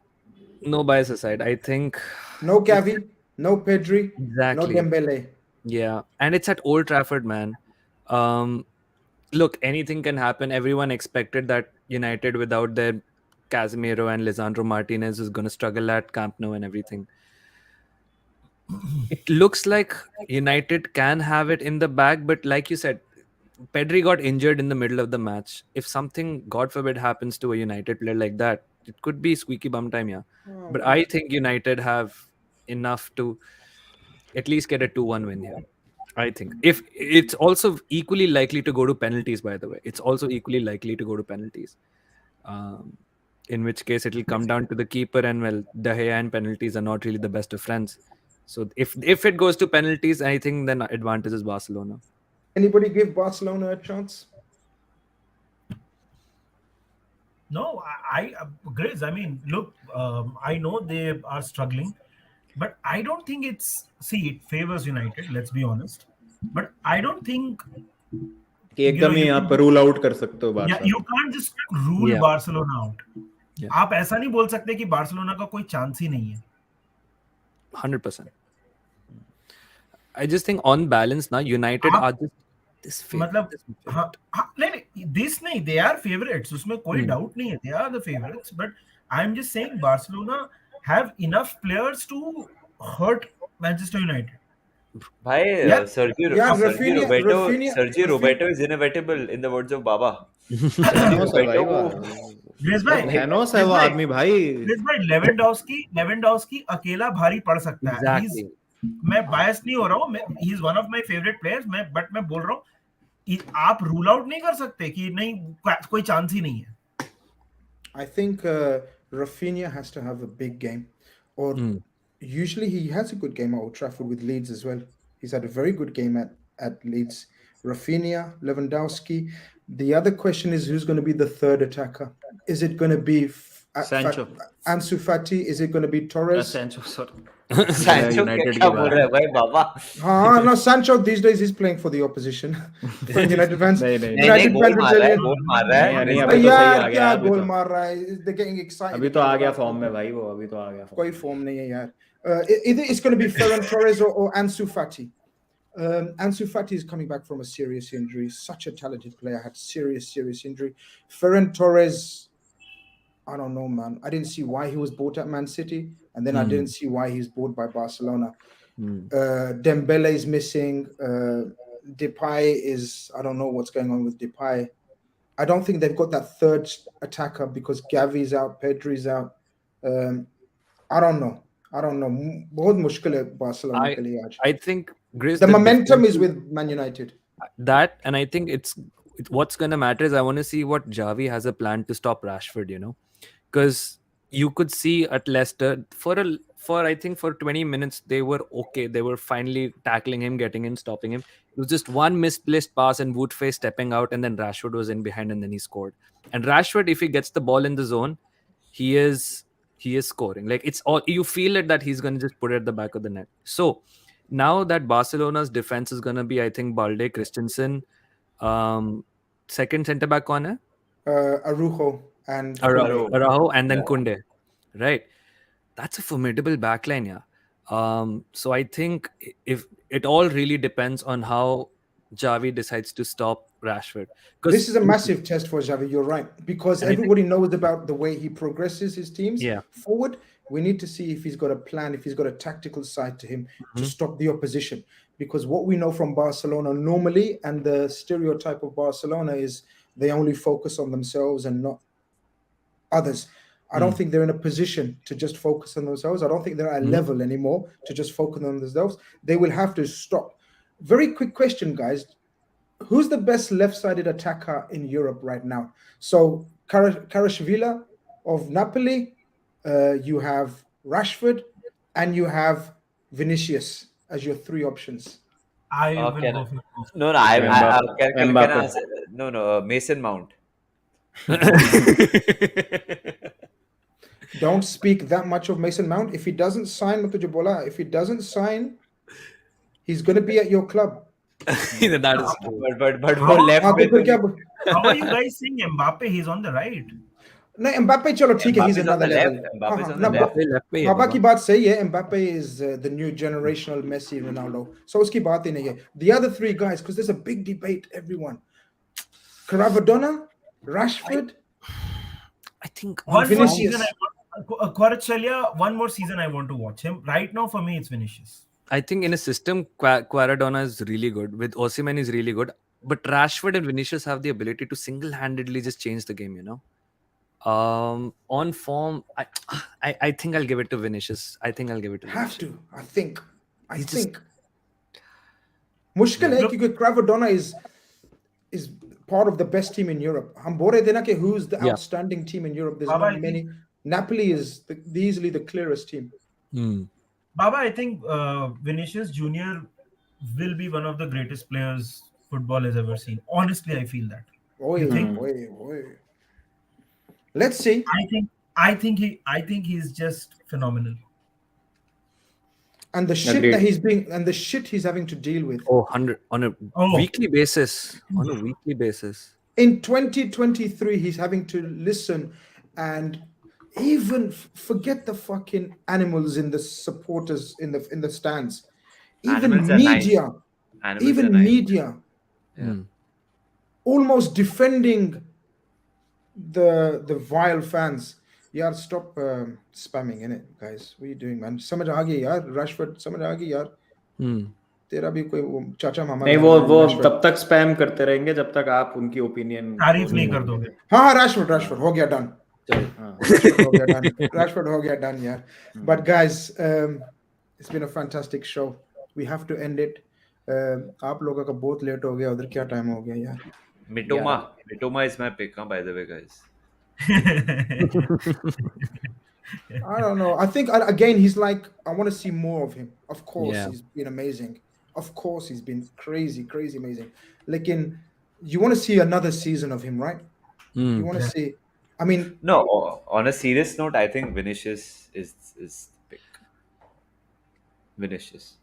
no bias aside, I think no Gavi, no Pedri, exactly. No Dembele. Yeah, and it's at Old Trafford, man. Look, anything can happen. Everyone expected that United without their Casemiro and Lisandro Martinez is going to struggle at Camp Nou and everything. It looks like United can have it in the bag, but like you said, Pedri got injured in the middle of the match. If something, God forbid, happens to a United player like that, it could be squeaky bum time, yeah. But I think United have enough to at least get a 2-1 win here. I think. If it's also equally likely to go to penalties, by the way. It's also equally likely to go to penalties. In which case it will come down to the keeper, and well, De Gea and penalties are not really the best of friends. So if it goes to penalties, I think then advantage is Barcelona. Anybody give Barcelona a chance? No, Grizz, I mean, look, I know they are struggling, but I don't think it favors United, let's be honest. But I don't think कि एकदम ही आप rule out कर सकते हो Barca. Yeah, you can't just rule Barcelona out. Yeah. आप ऐसा नहीं बोल सकते कि बार्सिलोना का कोई चांस ही नहीं है. 100%. I just think on balance now United are just this favorite. मतलब नहीं, they are favorites, उसमें कोई doubt नहीं है, they are the favorites, but I'm just saying Barcelona have enough players to hurt Manchester United. भाई Sergio Roberto is inevitable in the words of Baba. Thanos है वो आदमी भाई. Lewandowski अकेला भारी पड़ सकता है. Exactly. मैं bias नहीं हो रहा हूँ, he is one of my favorite players, but मैं बोल रहा हूँ आप रूल आउट नहीं कर सकते कि नहीं कोई चांस ही नहीं है. I think Rafinha has to have a big game, or usually he has a good game at Old Trafford with Leeds as well. He's had a very good game at Leeds. Rafinha, Lewandowski. The other question is who's going to be the third attacker? Is it going to be Sancho. Ansu Fati? Is it going to be Torres? Sancho, sorry. Sancho क्या बोल रहा है भाई बाबा? No, Sancho these days he's playing for the opposition. For United fans. नहीं गोल मार रहा है, गोल मार रहा है. नहीं अभी तो सही आ गया. क्या गोल मार रहा है? They're getting excited. अभी तो आ गया फॉर्म में भाई वो, अभी तो आ गया. कोई फॉर्म नहीं है यार. Either it's going to be Ferran Torres or Ansu Fati. Ansu Fati is coming back from a serious injury. Such a talented player, had serious injury. Ferran Torres, I don't know, man. I didn't see why he was bought at Man City, and then I didn't see why he's bought by Barcelona. Dembele is missing. Depay is, I don't know what's going on with Depay. I don't think they've got that third attacker because Gavi's out, Pedri's out. I don't know. बहुत मुश्किल है Barcelona के लिए आज. I think Grizz, the momentum is with Man United. That, and I think it's what's going to matter is I want to see what Xavi has a plan to stop Rashford, you know, because you could see at Leicester for I think for 20 minutes they were okay. They were finally tackling him, getting in, stopping him. It was just one misplaced pass and Woodface stepping out, and then Rashford was in behind, and then he scored. And Rashford, if he gets the ball in the zone, he is scoring. Like, it's all, you feel it that he's going to just put it at the back of the net. So now that Barcelona's defense is going to be, I think, Balde, Christensen, second centre back on hai? Araujo and then Kunde, right? That's a formidable backline, yeah. So I think if it all really depends on how Xavi decides to stop Rashford. This is a massive test for Xavi, you're right. Because everybody knows about the way he progresses his teams forward. We need to see if he's got a plan, if he's got a tactical side to him to stop the opposition. Because what we know from Barcelona normally, and the stereotype of Barcelona, is they only focus on themselves and not others. I don't think they're in a position to just focus on themselves. I don't think they're at a level anymore to just focus on themselves. They will have to stop. Very quick question, guys. Who's the best left-sided attacker in Europe right now? So Kvaratskhelia of Napoli, you have Rashford, and you have Vinicius as your three options. Mason Mount. Don't speak that much of Mason Mount. If he doesn't sign, if he doesn't sign, he's going to be at your club. That is true. But left with... How are you guys saying Mbappe? He's on the right. No, Mbappe, chalo, theek hai, he's another level. Mbappe ki baat sahi hai. Mbappe is the new generational Messi, Ronaldo. So uski baat hi nahi hai. The other three guys, because there's a big debate, everyone. Kvaratskhelia, Rashford. I think one more season Kvaratskhelia, one more season I want to watch him. Right now, for me, it's Vinicius. I think in a system, Kvaratskhelia is really good. With Osimhen is really good. But Rashford and Vinicius have the ability to single-handedly just change the game, you know. On form, I think I'll give it to Vinicius. Have to. I think. Mushkil hai because Kvaratskhelia is part of the best team in Europe. Hum bol rahe the na ki who's the outstanding team in Europe. There's not many. Napoli is easily the clearest team. Baba, I think Vinicius Junior will be one of the greatest players football has ever seen. Honestly, I feel that. Let's see. I think he's just phenomenal. And the shit that he's having to deal with. On a weekly basis. In 2023, he's having to listen and even forget the fucking animals in the supporters in the stands. Even media. Almost defending the vile fans. Yaar, stop spamming in it, guys. What are you doing, man? समझ आ गई यार, Rashford समझ आ गई यार. तेरा भी कोई चाचा मामा नहीं, वो तब तक स्पैम करते रहेंगे जब तक आप उनकी ओपिनियन तारीफ नहीं कर दोगे. हाँ, Rashford हो गया, done. Rashford ho gaya done. But guys, it's been a fantastic show. We have to end it. आप लोगों का बहुत लेट हो गया, उधर क्या टाइम हो गया यार? Mitoma is my pick, by the way, guys. I don't know. I think again he's like, I want to see more of him. Of course, Yeah. he's been amazing. Of course, he's been crazy, crazy amazing. Like you want to see another season of him, right? You want to see. I mean, No, on a serious note, I think Vinicius is the pick. Vinicius.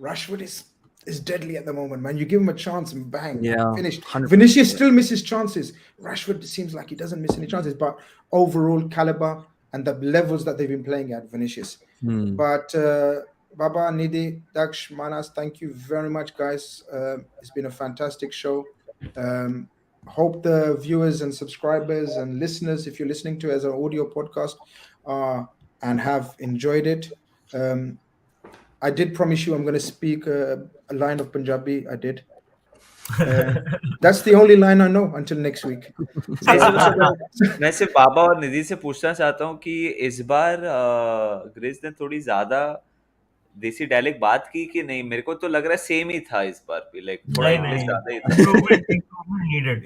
Rashford is deadly at the moment, man. You give him a chance and bang, Yeah, finished. 100%. Vinicius still misses chances. Rashford seems like he doesn't miss any chances, but overall caliber and the levels that they've been playing at, Vinicius. But Baba, Nidhi, Daksh, Manas, thank you very much, guys. It's been a fantastic show. Hope the viewers and subscribers and listeners, if you're listening to it as an audio podcast, and have enjoyed it. I did promise you I'm going to speak a line of Punjabi. I did. That's the only line I know until next week. मैं सिर्फ बाबा और निधि से पूछना चाहता हूँ कि इस बार ग्रिज ने थोड़ी ज्यादा देसी डायलेक्ट बात की कि नहीं? मेरे को तो लग रहा है सेम ही था इस बार भी, लाइक थोड़ा इंग्लिश ज्यादा ही था.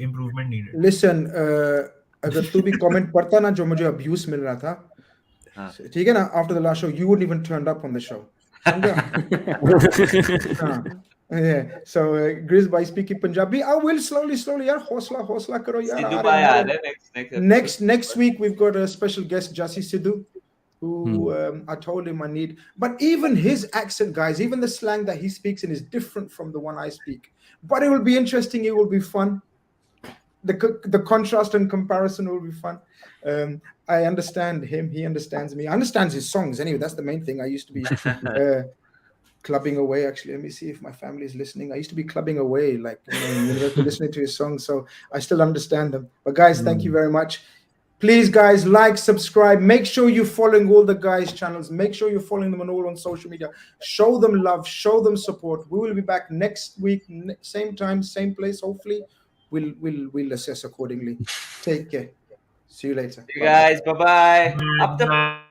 Improvement needed. Listen, अगर तू भी कमेंट पढ़ता ना जो मुझे अब्यूज मिल रहा था, ठीक है ना, after the last show you wouldn't even turned up on the show. Yeah. So Grizz by speaking Punjabi, I will slowly yaar, hosla karo yaar. Sidhu bhai aa rahe next week we've got a special guest, Jassi Sidhu, who I told him I need, but even his accent, guys, even the slang that he speaks in is different from the one I speak, but it will be interesting, it will be fun. The contrast and comparison will be fun. I understand him, he understands me, I understand his songs anyway. That's the main thing. I used to be clubbing away, actually. Let me see if my family is listening. I used to be clubbing away, like, listening to his songs, so I still understand them. But guys, thank you very much. Please, guys, like, subscribe. Make sure you're following all the guys' channels. Make sure you're following them on social media. Show them love, show them support. We will be back next week, same time, same place. Hopefully, we'll assess accordingly. Take care. See you later. Guys, bye bye.